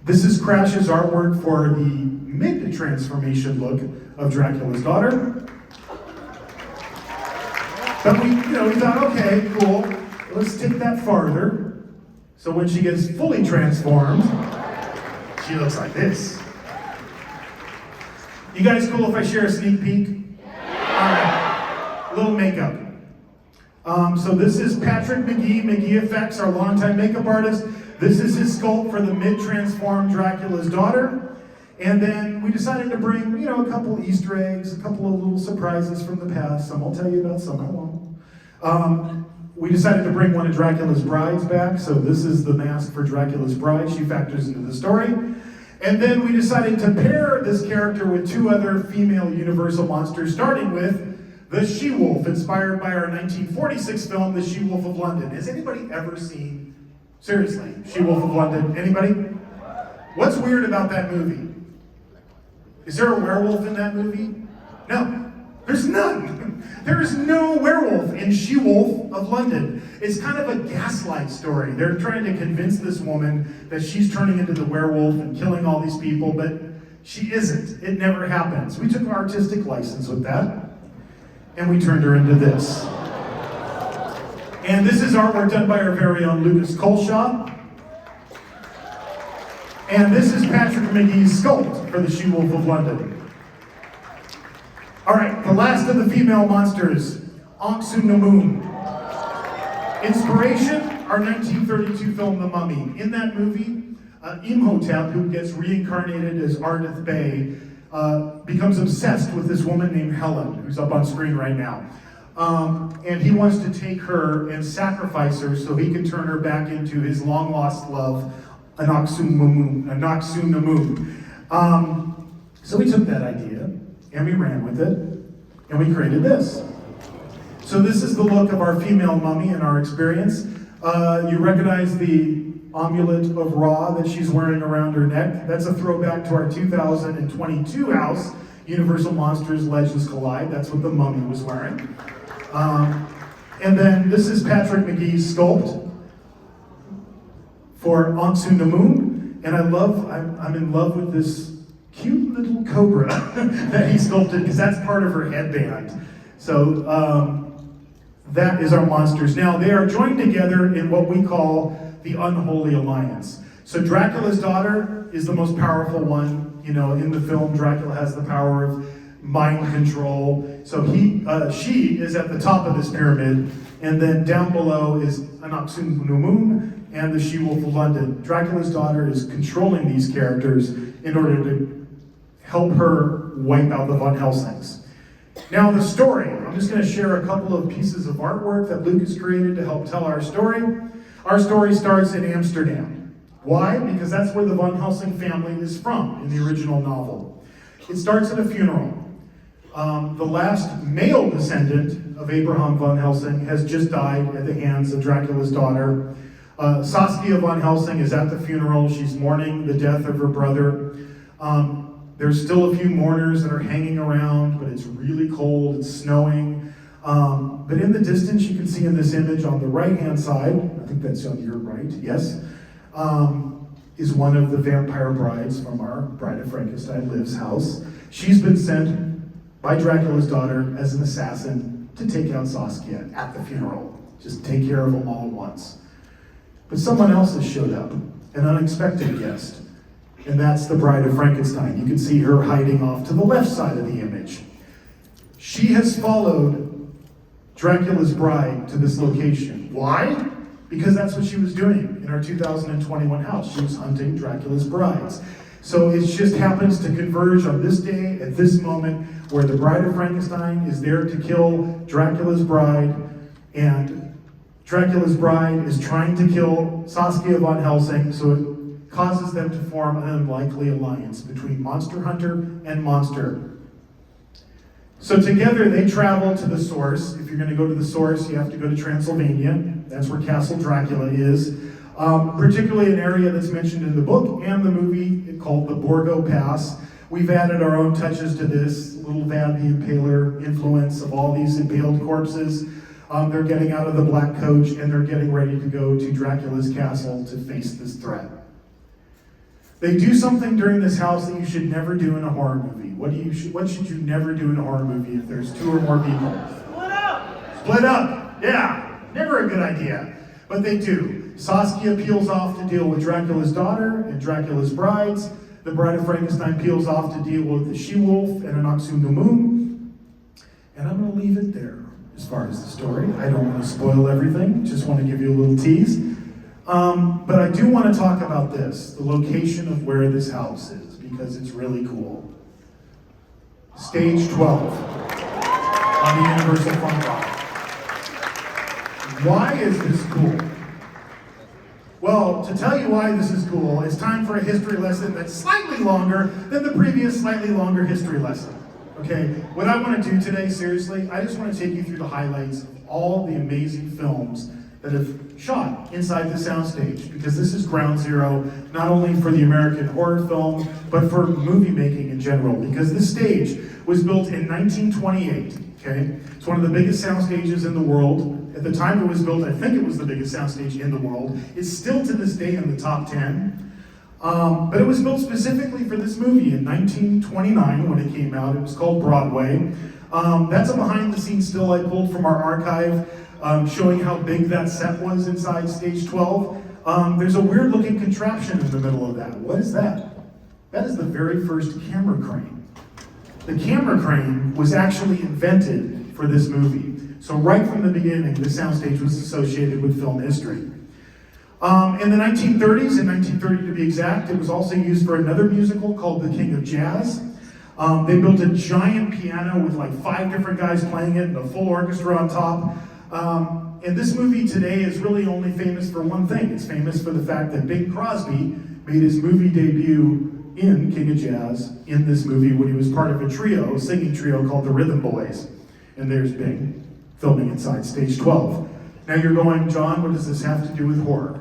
Speaker 2: This is Crash's artwork for the mid-transformation look of Dracula's daughter. But we thought, okay, cool, let's take that farther. So when she gets fully transformed, she looks like this. You guys cool if I share a sneak peek? All right, a little makeup. So this is Patrick McGee, McGee Effects, our longtime makeup artist. This is his sculpt for the mid-transformed Dracula's daughter. And then we decided to bring, a couple Easter eggs, a couple of little surprises from the past. Some I'll tell you about, some I won't. We decided to bring one of Dracula's brides back. So this is the mask for Dracula's bride. She factors into the story. And then we decided to pair this character with 2 other female Universal monsters, starting with the She-Wolf, inspired by our 1946 film, The She-Wolf of London. Has anybody ever seen, seriously, She-Wolf of London? Anybody? What's weird about that movie? Is there a werewolf in that movie? No, there's none. There is no werewolf in She-Wolf of London. It's kind of a gaslight story. They're trying to convince this woman that she's turning into the werewolf and killing all these people, but she isn't. It never happens. We took an artistic license with that, and we turned her into this. And this is artwork done by our very own Lucas Colshaw. And this is Patrick McGee's sculpt for the She-Wolf of London. All right, the last of the female monsters, Anck-su-namun. Inspiration, our 1932 film, The Mummy. In that movie, Imhotep, who gets reincarnated as Ardith Bey, becomes obsessed with this woman named Helen, who's up on screen right now. And he wants to take her and sacrifice her so he can turn her back into his long-lost love, Anck-su-namun. So we took that idea, and we ran with it, and we created this. So this is the look of our female mummy in our experience. You recognize the amulet of Ra that she's wearing around her neck. That's a throwback to our 2022 house, Universal Monsters Legends Collide. That's what the mummy was wearing. And then this is Patrick McGee's sculpt for Anck-su-namun. And I'm in love with this cute little cobra that he sculpted, because that's part of her headband. So that is our monsters. Now, they are joined together in what we call the Unholy Alliance. So Dracula's daughter is the most powerful one. You know, in the film, Dracula has the power of mind control. So she is at the top of this pyramid, and then down below is Anck-su-namun and the She-Wolf of London. Dracula's daughter is controlling these characters in order to help her wipe out the Van Helsings. Now the story, I'm just going to share a couple of pieces of artwork that Lucas created to help tell our story. Our story starts in Amsterdam. Why? Because that's where the Van Helsing family is from in the original novel. It starts at a funeral. The last male descendant of Abraham Van Helsing has just died at the hands of Dracula's daughter. Saskia Van Helsing is at the funeral. She's mourning the death of her brother. There's still a few mourners that are hanging around, but it's really cold, it's snowing. But in the distance, you can see in this image on the right-hand side, I think that's on your right, yes, is one of the vampire brides from our Bride of Frankenstein Lives house. She's been sent by Dracula's daughter as an assassin to take out Saskia at the funeral. Just take care of them all at once. But someone else has showed up, an unexpected guest. And that's the Bride of Frankenstein. You can see her hiding off to the left side of the image. She has followed Dracula's bride to this location. Why? Because that's what she was doing in our 2021 house. She was hunting Dracula's brides. So it just happens to converge on this day, at this moment, where the Bride of Frankenstein is there to kill Dracula's bride, and Dracula's bride is trying to kill Saskia Van Helsing, so it causes them to form an unlikely alliance between monster hunter and monster. So together they travel to the source. If you're going to go to the source, you have to go to Transylvania. That's where Castle Dracula is. Particularly an area that's mentioned in the book and the movie called the Borgo Pass. We've added our own touches to this, little Vlad the Impaler influence of all these impaled corpses. They're getting out of the black coach and they're getting ready to go to Dracula's castle to face this threat. They do something during this house that you should never do in a horror movie. What should you never do in a horror movie if there's two or more people?
Speaker 4: Split up!
Speaker 2: Split up! Yeah, never a good idea. But they do. Saskia peels off to deal with Dracula's daughter and Dracula's brides. The Bride of Frankenstein peels off to deal with the She-Wolf and Anck-su-namun. And I'm going to leave it there as far as the story. I don't want to spoil everything, just want to give you a little tease. But I do want to talk about this, the location of where this house is, because it's really cool. Stage 12 on the Universal Fun Rock. Why is this cool? Well, to tell you why this is cool, it's time for a history lesson that's slightly longer than the previous slightly longer history lesson. Okay, what I want to do today, seriously, I just want to take you through the highlights of all the amazing films that have shot inside the soundstage, because this is ground zero, not only for the American horror film, but for movie making in general, because this stage was built in 1928, okay? It's one of the biggest sound stages in the world. At the time it was built, I think it was the biggest sound stage in the world. It's still to this day in the top 10. But it was built specifically for this movie in 1929 when it came out. It was called Broadway. That's a behind the scenes still I pulled from our archive. showing how big that set was inside stage 12. There's a weird looking contraption in the middle of that. What is that? That is the very first camera crane. The camera crane was actually invented for this movie. So right from the beginning, the soundstage was associated with film history. In the 1930s, in 1930 to be exact, it was also used for another musical called The King of Jazz. They built a giant piano with like 5 different guys playing it and a full orchestra on top. And this movie today is really only famous for one thing. It's famous for the fact that Bing Crosby made his movie debut in King of Jazz in this movie when he was part of a trio, a singing trio called the Rhythm Boys. And there's Bing filming inside stage 12. Now you're going, John, what does this have to do with horror?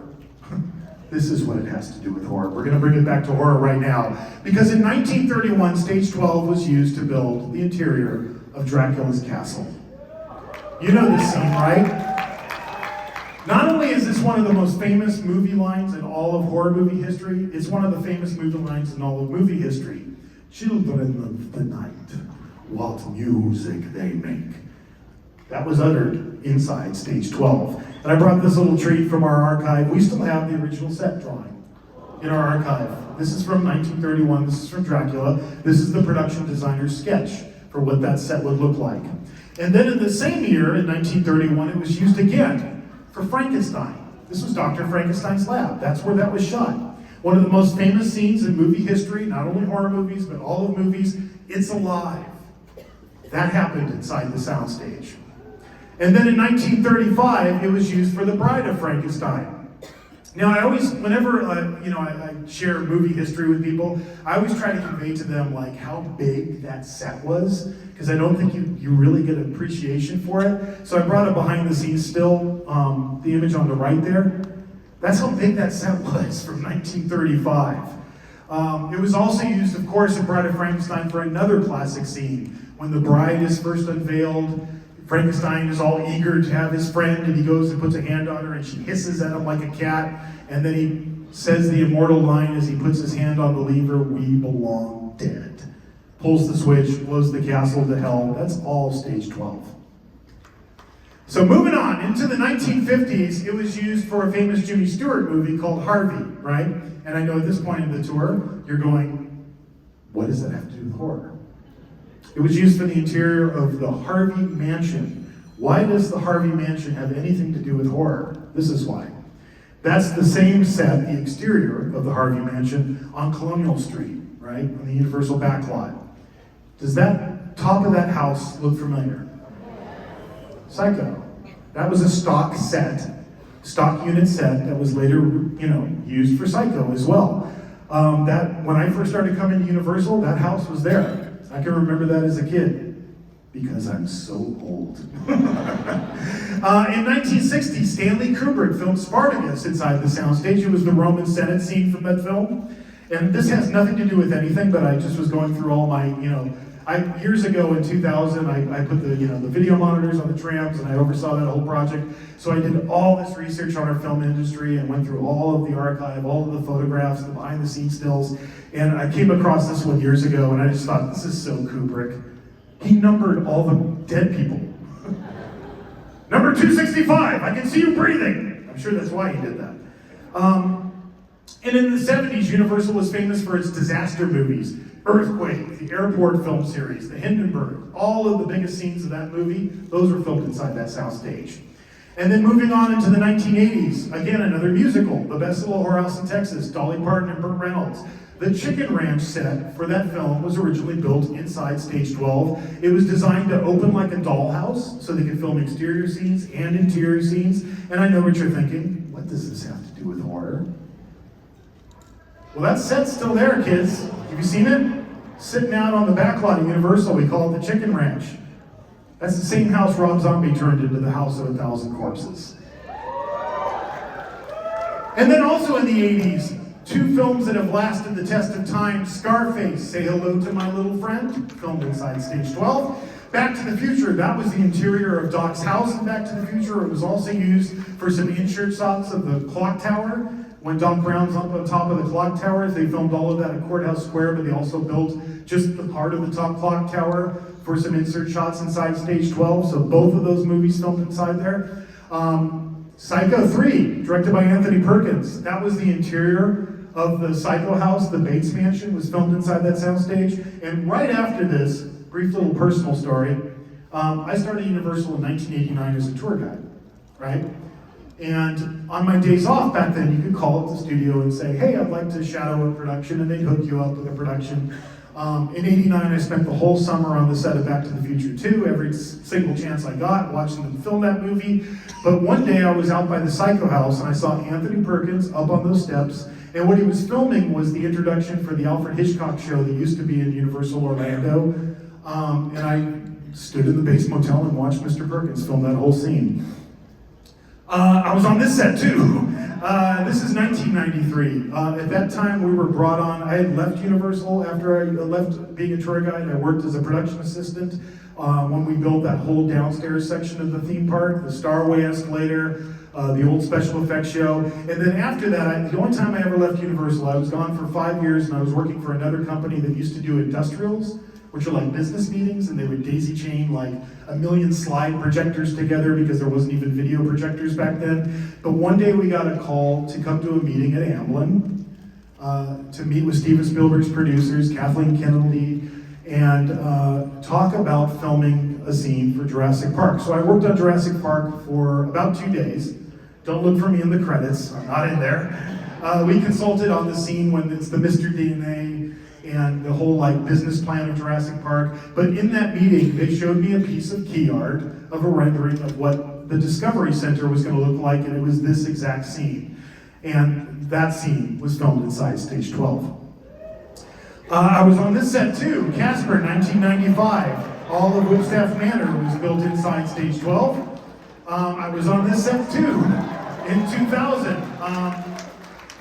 Speaker 2: This is what it has to do with horror. We're going to bring it back to horror right now. Because in 1931, stage 12 was used to build the interior of Dracula's castle. You know this scene, right? Not only is this one of the most famous movie lines in all of horror movie history, it's one of the famous movie lines in all of movie history. Children of the night, what music they make. That was uttered inside stage 12. And I brought this little treat from our archive. We still have the original set drawing in our archive. This is from 1931, this is from Dracula. This is the production designer's sketch for what that set would look like. And then in the same year, in 1931, it was used again for Frankenstein. This was Dr. Frankenstein's lab. That's where that was shot. One of the most famous scenes in movie history, not only horror movies, but all of movies, it's alive. That happened inside the soundstage. And then in 1935, it was used for The Bride of Frankenstein. Now, I always, whenever I share movie history with people, I always try to convey to them like how big that set was, because I don't think you really get an appreciation for it. So I brought a behind the scenes still, the image on the right there. That's how big that set was from 1935. It was also used, of course, in Bride of Frankenstein for another classic scene. When the bride is first unveiled, Frankenstein is all eager to have his friend, and he goes and puts a hand on her, and she hisses at him like a cat, and then he says the immortal line as he puts his hand on the lever, "We belong dead." Pulls the switch, blows the castle to hell. That's all stage 12. So moving on, into the 1950s, it was used for a famous Jimmy Stewart movie called Harvey, right? And I know at this point in the tour, you're going, what does that have to do with horror? It was used for the interior of the Harvey Mansion. Why does the Harvey Mansion have anything to do with horror? This is why. That's the same set, the exterior of the Harvey Mansion on Colonial Street, right? On the Universal backlot. Does that top of that house look familiar? Psycho. That was a stock unit set that was later, used for Psycho as well. That when I first started coming to Universal, that house was there. I can remember that as a kid, because I'm so old. In 1960, Stanley Kubrick filmed Spartacus inside the soundstage. It was the Roman Senate scene from that film. And this has nothing to do with anything, but I just was going through all my, years ago in 2000, I put the video monitors on the trams, and I oversaw that whole project. So I did all this research on our film industry and went through all of the archive, all of the photographs, the behind the scenes stills. And I came across this one years ago, and I just thought, this is so Kubrick. He numbered all the dead people. Number 265, I can see you breathing. I'm sure that's why he did that. And in the 70s, Universal was famous for its disaster movies. Earthquake, the airport film series, the Hindenburg, all of the biggest scenes of that movie, those were filmed inside that soundstage. And then moving on into the 1980s, again, another musical, The Best Little Whorehouse in Texas, Dolly Parton and Burt Reynolds. The Chicken Ranch set for that film was originally built inside stage 12. It was designed to open like a dollhouse, so they could film exterior scenes and interior scenes. And I know what you're thinking, what does this have to do with horror? Well, that set's still there, kids. Have you seen it? Sitting out on the back lot of Universal, we call it the Chicken Ranch. That's the same house Rob Zombie turned into the House of a Thousand Corpses. And then also in the 80s, two films that have lasted the test of time, Scarface, Say Hello to My Little Friend, filmed inside stage 12. Back to the Future, that was the interior of Doc's house in Back to the Future. It was also used for some insert shots of the clock tower. When Doc Brown's up on top of the clock tower, they filmed all of that at Courthouse Square, but they also built just the part of the top clock tower for some insert shots inside stage 12. So both of those movies filmed inside there. Psycho 3, directed by Anthony Perkins. That was the interior of the Psycho house. The Bates Mansion was filmed inside that soundstage. And right after this, brief little personal story, I started Universal in 1989 as a tour guide, right? And on my days off back then, you could call up the studio and say, hey, I'd like to shadow a production, and they'd hook you up with a production. In '89, I spent the whole summer on the set of Back to the Future 2, every single chance I got, watching them film that movie. But one day I was out by the Psycho house and I saw Anthony Perkins up on those steps, and what he was filming was the introduction for the Alfred Hitchcock show that used to be in Universal Orlando. And I stood in the Bates Motel and watched Mr. Perkins film that whole scene. I was on this set too. This is 1993. At that time, we were brought on. I had left Universal after I left being a tour guide. I worked as a production assistant when we built that whole downstairs section of the theme park, the Starway escalator, the old special effects show. And then after that, the only time I ever left Universal, I was gone for 5 years, and I was working for another company that used to do industrials, which are like business meetings, and they would daisy chain like 1 million slide projectors together because there wasn't even video projectors back then. But one day we got a call to come to a meeting at Amblin to meet with Steven Spielberg's producers, Kathleen Kennedy, and talk about filming a scene for Jurassic Park. So I worked on Jurassic Park for about 2 days. Don't look for me in the credits, I'm not in there. We consulted on the scene when it's the Mr. DNA and the whole like business plan of Jurassic Park. But in that meeting, they showed me a piece of key art of a rendering of what the Discovery Center was gonna look like, and it was this exact scene. And that scene was filmed inside Stage 12. I was on this set too, Casper, 1995. All of Whipstaff Manor was built inside Stage 12. I was on this set too, in 2000.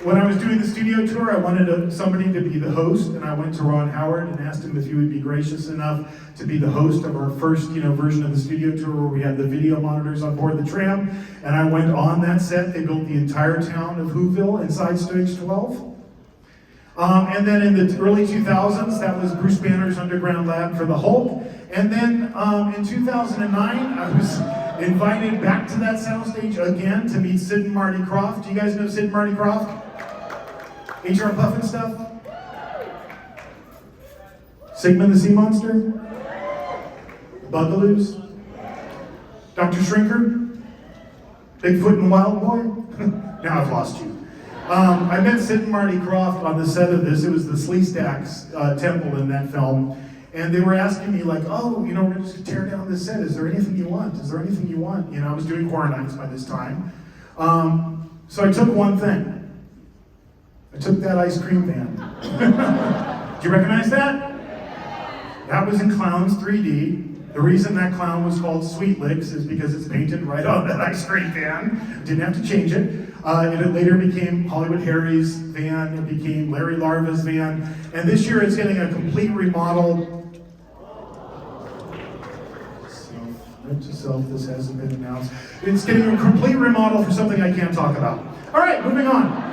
Speaker 2: When I was doing the studio tour, I wanted somebody to be the host, and I went to Ron Howard and asked him if he would be gracious enough to be the host of our first, version of the studio tour where we had the video monitors on board the tram. And I went on that set. They built the entire town of Whoville inside Stage 12. And then in the early 2000s, that was Bruce Banner's Underground Lab for the Hulk. And then in 2009, I was invited back to that soundstage again to meet Sid and Marty Krofft. Do you guys know Sid and Marty Krofft? HR Puffin stuff? Sigmund the Sea Monster? Bugaloos? Dr. Shrinker? Bigfoot and Wild Boy? Now I've lost you. I met Sid and Marty Krofft on the set of this. It was the Sleestacks temple in that film. And they were asking me like, oh, we're going to just tear down this set. Is there anything you want? Is there anything you want? I was doing Horror Nights by this time. So I took one thing. I took that ice cream van. Do you recognize that? That was in Clowns 3D. The reason that clown was called Sweet Licks is because it's painted right on that ice cream van. Didn't have to change it. It later became Hollywood Harry's van. It became Larry Larva's van. And this year it's getting a complete remodel. Note to self, this hasn't been announced. It's getting a complete remodel for something I can't talk about. All right, moving on.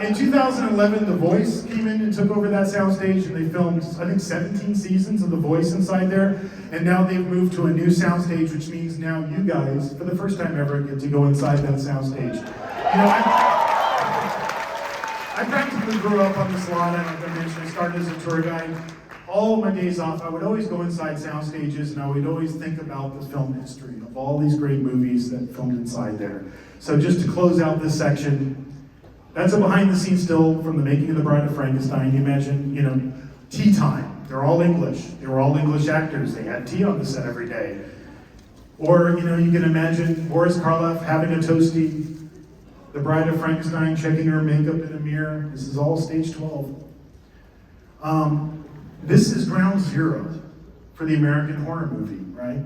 Speaker 2: In 2011, The Voice came in and took over that soundstage, and they filmed, I think, 17 seasons of The Voice inside there. And now they've moved to a new soundstage, which means now you guys, for the first time ever, get to go inside that soundstage. I practically grew up on this lot, and like I mentioned, I started as a tour guide. All my days off, I would always go inside sound stages, and I would always think about the film history of all these great movies that filmed inside there. So just to close out this section, that's a behind the scenes still from the making of The Bride of Frankenstein. You imagine, tea time. They're all English. They were all English actors. They had tea on the set every day. Or, you can imagine Boris Karloff having a toasty, The Bride of Frankenstein checking her makeup in a mirror. This is all Stage 12. This is ground zero for the American horror movie, right?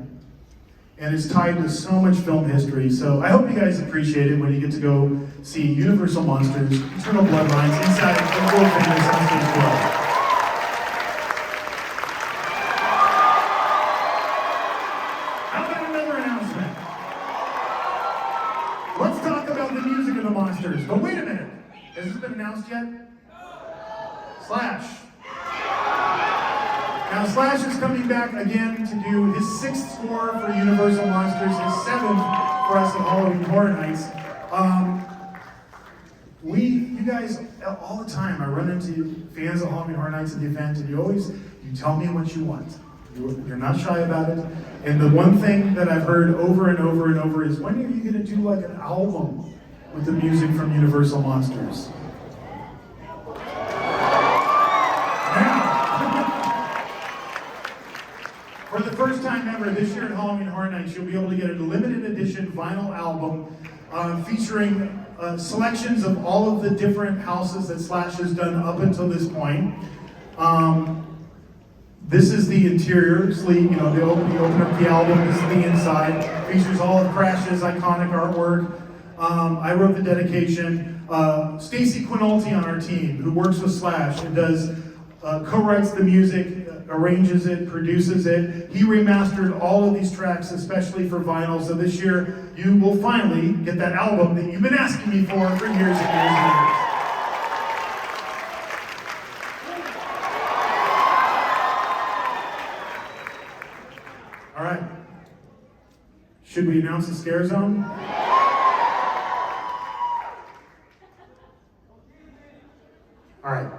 Speaker 2: And it's tied to so much film history. So I hope you guys appreciate it when you get to go see Universal Monsters, Eternal Bloodlines, inside the world famous Soundstage 12. I've got another announcement. Let's talk about the music of the Monsters. But wait a minute. Has this been announced yet? Slash. Now Slash is coming back again to do his 6th score for Universal Monsters, his 7th for us at Halloween Horror Nights. You guys, all the time, I run into fans of Halloween Horror Nights at the event, and you tell me what you want. You're not shy about it. And the one thing that I've heard over and over and over is, when are you going to do like an album with the music from Universal Monsters? Now, for the first time ever, this year at Halloween Horror Nights, you'll be able to get a limited edition vinyl album featuring selections of all of the different houses that Slash has done up until this point. This is the interior, you open up the album, this is the inside. Features all of Crash's iconic artwork. I wrote the dedication. Stacy Quinolti on our team, who works with Slash and co-writes the music, arranges it, produces it. He remastered all of these tracks, especially for vinyl. So this year, you will finally get that album that you've been asking me for years and years and years. All right. Should we announce the scare zone? All right.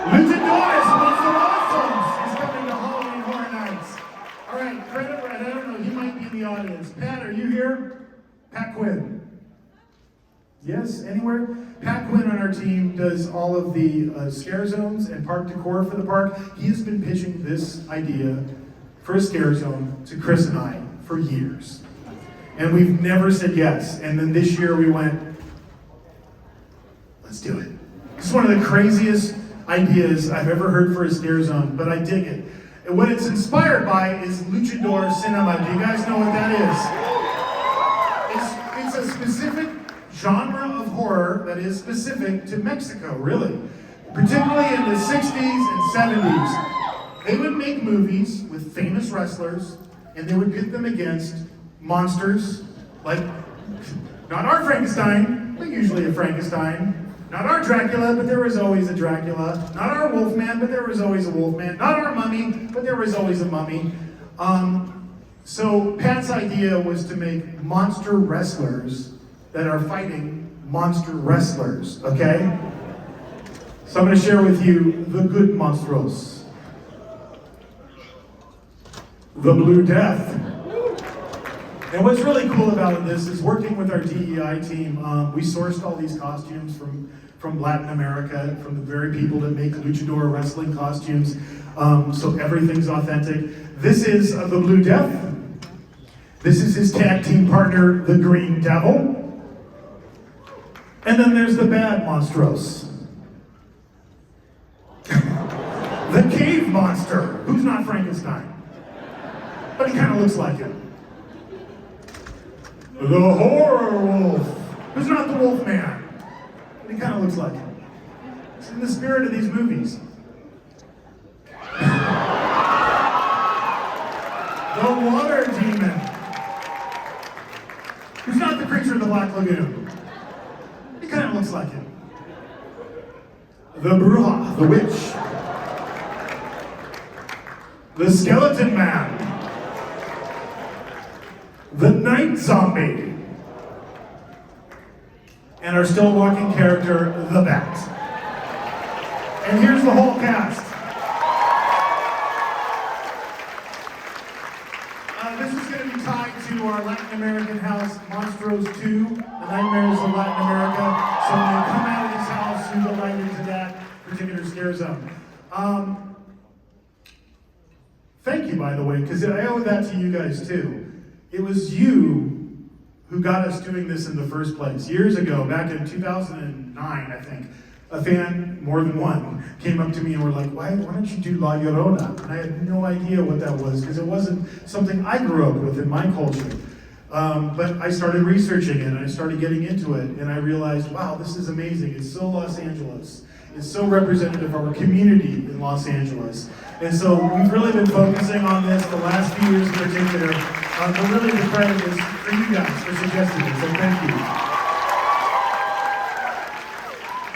Speaker 2: Luchadores, Monster Awesomes is coming to Halloween Horror Nights. All right, credit, I don't know, he might be in the audience. Pat, are you here? Pat Quinn. Yes, anywhere? Pat Quinn on our team does all of the scare zones and park decor for the park. He has been pitching this idea for a scare zone to Chris and I for years. And we've never said yes. And then this year we went, let's do it. It's one of the craziest ideas I've ever heard for a scare zone, but I dig it. And what it's inspired by is luchador cinema. Do you guys know what that is? It's a specific genre of horror that is specific to Mexico, really. Particularly in the 60s and 70s. They would make movies with famous wrestlers, and they would pit them against monsters, like, not our Frankenstein, but usually a Frankenstein. Not our Dracula, but there was always a Dracula. Not our Wolfman, but there was always a Wolfman. Not our mummy, but there was always a mummy. So Pat's idea was to make monster wrestlers that are fighting monster wrestlers, okay? So I'm gonna share with you the good monstros. The Blue Death. And what's really cool about this is working with our DEI team, we sourced all these costumes from Latin America, from the very people that make luchador wrestling costumes, so everything's authentic. This is the Blue Death. This is his tag team partner, the Green Devil. And then there's the bad monstros. The Cave Monster, who's not Frankenstein, but he kind of looks like him. The Horror Wolf, who's not the Wolf Man, but he kind of looks like him. It's in the spirit of these movies. The Water Demon, who's not the creature of the Black Lagoon. He kind of looks like him. The Bruja, the Witch. The Skeleton Man. The Night Zombie. And our still walking character, the Bat. And here's the whole cast. This is going to be tied to our Latin American house, Monstros 2, The Nightmares of Latin America. So when you come out of this house, you go right into that particular scare zone. Thank you, by the way, because I owe that to you guys too. It was you who got us doing this in the first place. Years ago, back in 2009, I think, a fan, more than one, came up to me and were like, why don't you do La Llorona? And I had no idea what that was, because it wasn't something I grew up with in my culture. But I started researching it, and I started getting into it, and I realized, wow, this is amazing. It's so Los Angeles. It's so representative of our community in Los Angeles. And so we've really been focusing on this the last few years in particular. But really the credit is for you guys for suggesting it, so thank you.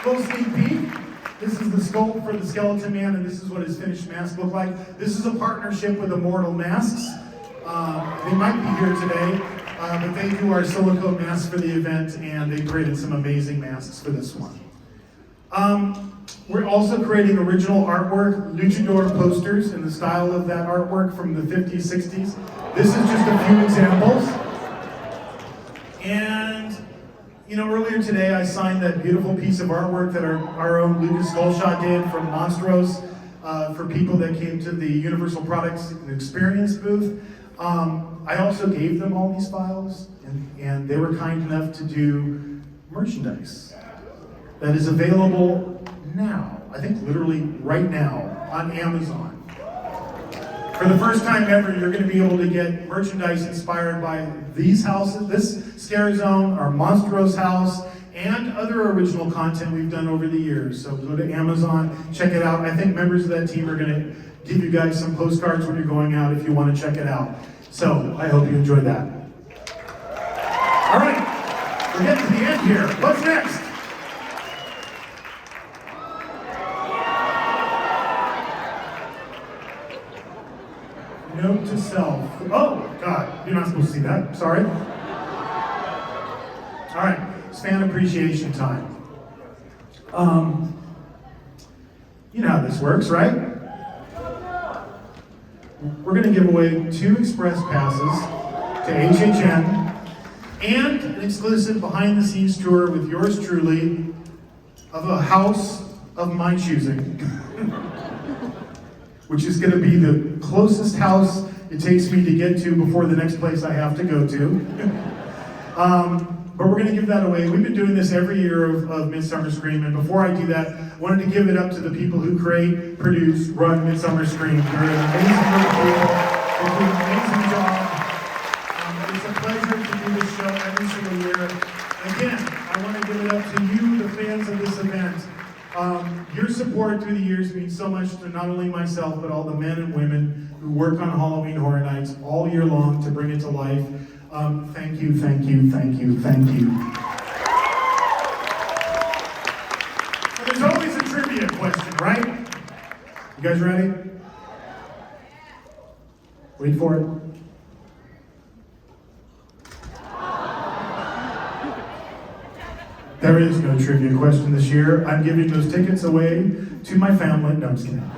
Speaker 2: Little sneak peek. This is the sculpt for the Skeleton Man, and this is what his finished mask look like. This is a partnership with Immortal Masks. They might be here today, but they do our silicone masks for the event, and they created some amazing masks for this one. We're also creating original artwork, luchador posters in the style of that artwork from the 50s, 60s. This is just a few examples. And, you know, earlier today I signed that beautiful piece of artwork that our own Lucas Skullshot did from Monstros for people that came to the Universal Products and Experience booth. I also gave them all these files, and they were kind enough to do merchandise that is available now, I think literally right now, on Amazon. For the first time ever, you're going to be able to get merchandise inspired by these houses, this Scare Zone, our Monstros house, and other original content we've done over the years. So go to Amazon, check it out. I think members of that team are going to give you guys some postcards when you're going out if you want to check it out. So I hope you enjoyed that. All right, we're getting to the end here. What's next? Note to self. Oh, God, you're not supposed to see that. Sorry. All right, it's fan appreciation time. You know how this works, right? We're going to give away 2 express passes to HHN and an exclusive behind-the-scenes tour with yours truly of a house of my choosing, which is going to be the closest house it takes me to get to before the next place I have to go to. But we're going to give that away. We've been doing this every year of Midsummer Scream, and before I do that, I wanted to give it up to the people who create, produce, run Midsummer Scream. They're an amazing group of people. They do an amazing job. It's a pleasure to do this show every single year. Again, I want to give it up to you, the fans of this event. Your support through the years means so much to not only myself, but all the men and women who work on Halloween Horror Nights all year long to bring it to life. Thank you, thank you, thank you, thank you. So there's always a trivia question, right? You guys ready? Wait for it. There is no trivia question this year. I'm giving those tickets away to my family. No, I'm just kidding.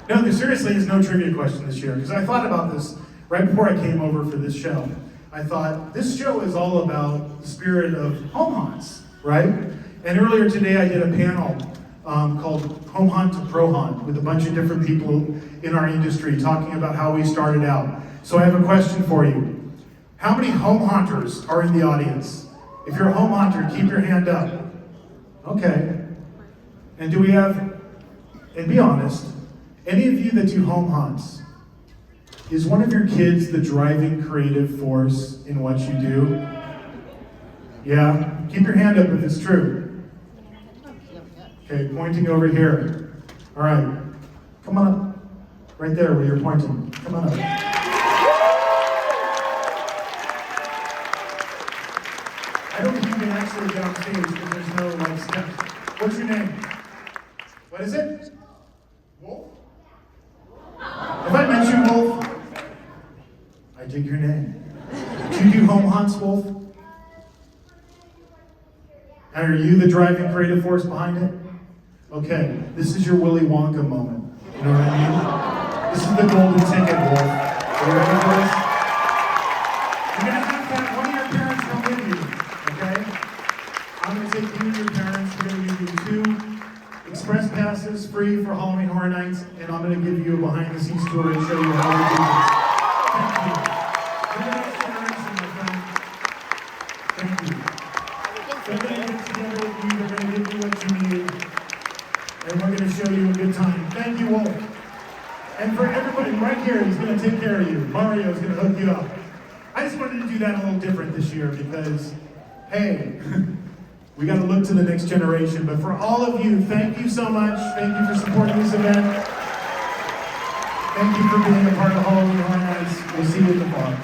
Speaker 2: No, there seriously is no trivia question this year, because I thought about this right before I came over for this show. I thought, this show is all about the spirit of home haunts, right? And earlier today I did a panel called Home Haunt to Pro Haunt with a bunch of different people in our industry talking about how we started out. So I have a question for you. How many home haunters are in the audience? If you're a home haunter, keep your hand up. Okay. And do we have, and be honest, any of you that do home haunts, is one of your kids the driving creative force in what you do? Yeah? Keep your hand up if it's true. Okay, pointing over here. All right. Come on up. Right there where you're pointing. Come on up. I don't think you can actually get on stage because there's no like steps. What's your name? What is it? Wolf? If I mention Wolf, I dig your name. Do you do home haunts, Wolf? And are you the driving creative force behind it? Okay, this is your Willy Wonka moment. You know what I mean? This is the golden ticket, Wolf. Are you ready for this? You're gonna have to have one of your parents come with you, okay? I'm gonna take you and your parents. We're gonna give you 2 express passes free for Halloween Horror Nights, and I'm gonna give you a behind-the-scenes tour and show you how we do this. Thank you. You're the next generation, my friend. Thank you. They're gonna get together with you. They're gonna give you what you need, and we're gonna show you a good time. Thank you, Wolf. And for everybody right here, he's gonna take care of you. Mario's gonna hook you up. I just wanted to do that a little different this year because, hey, we got to look to the next generation. But for all of you, thank you so much. Thank you for supporting this event. Thank you for being a part of Halloween Horror Nights. We'll see you at the bar.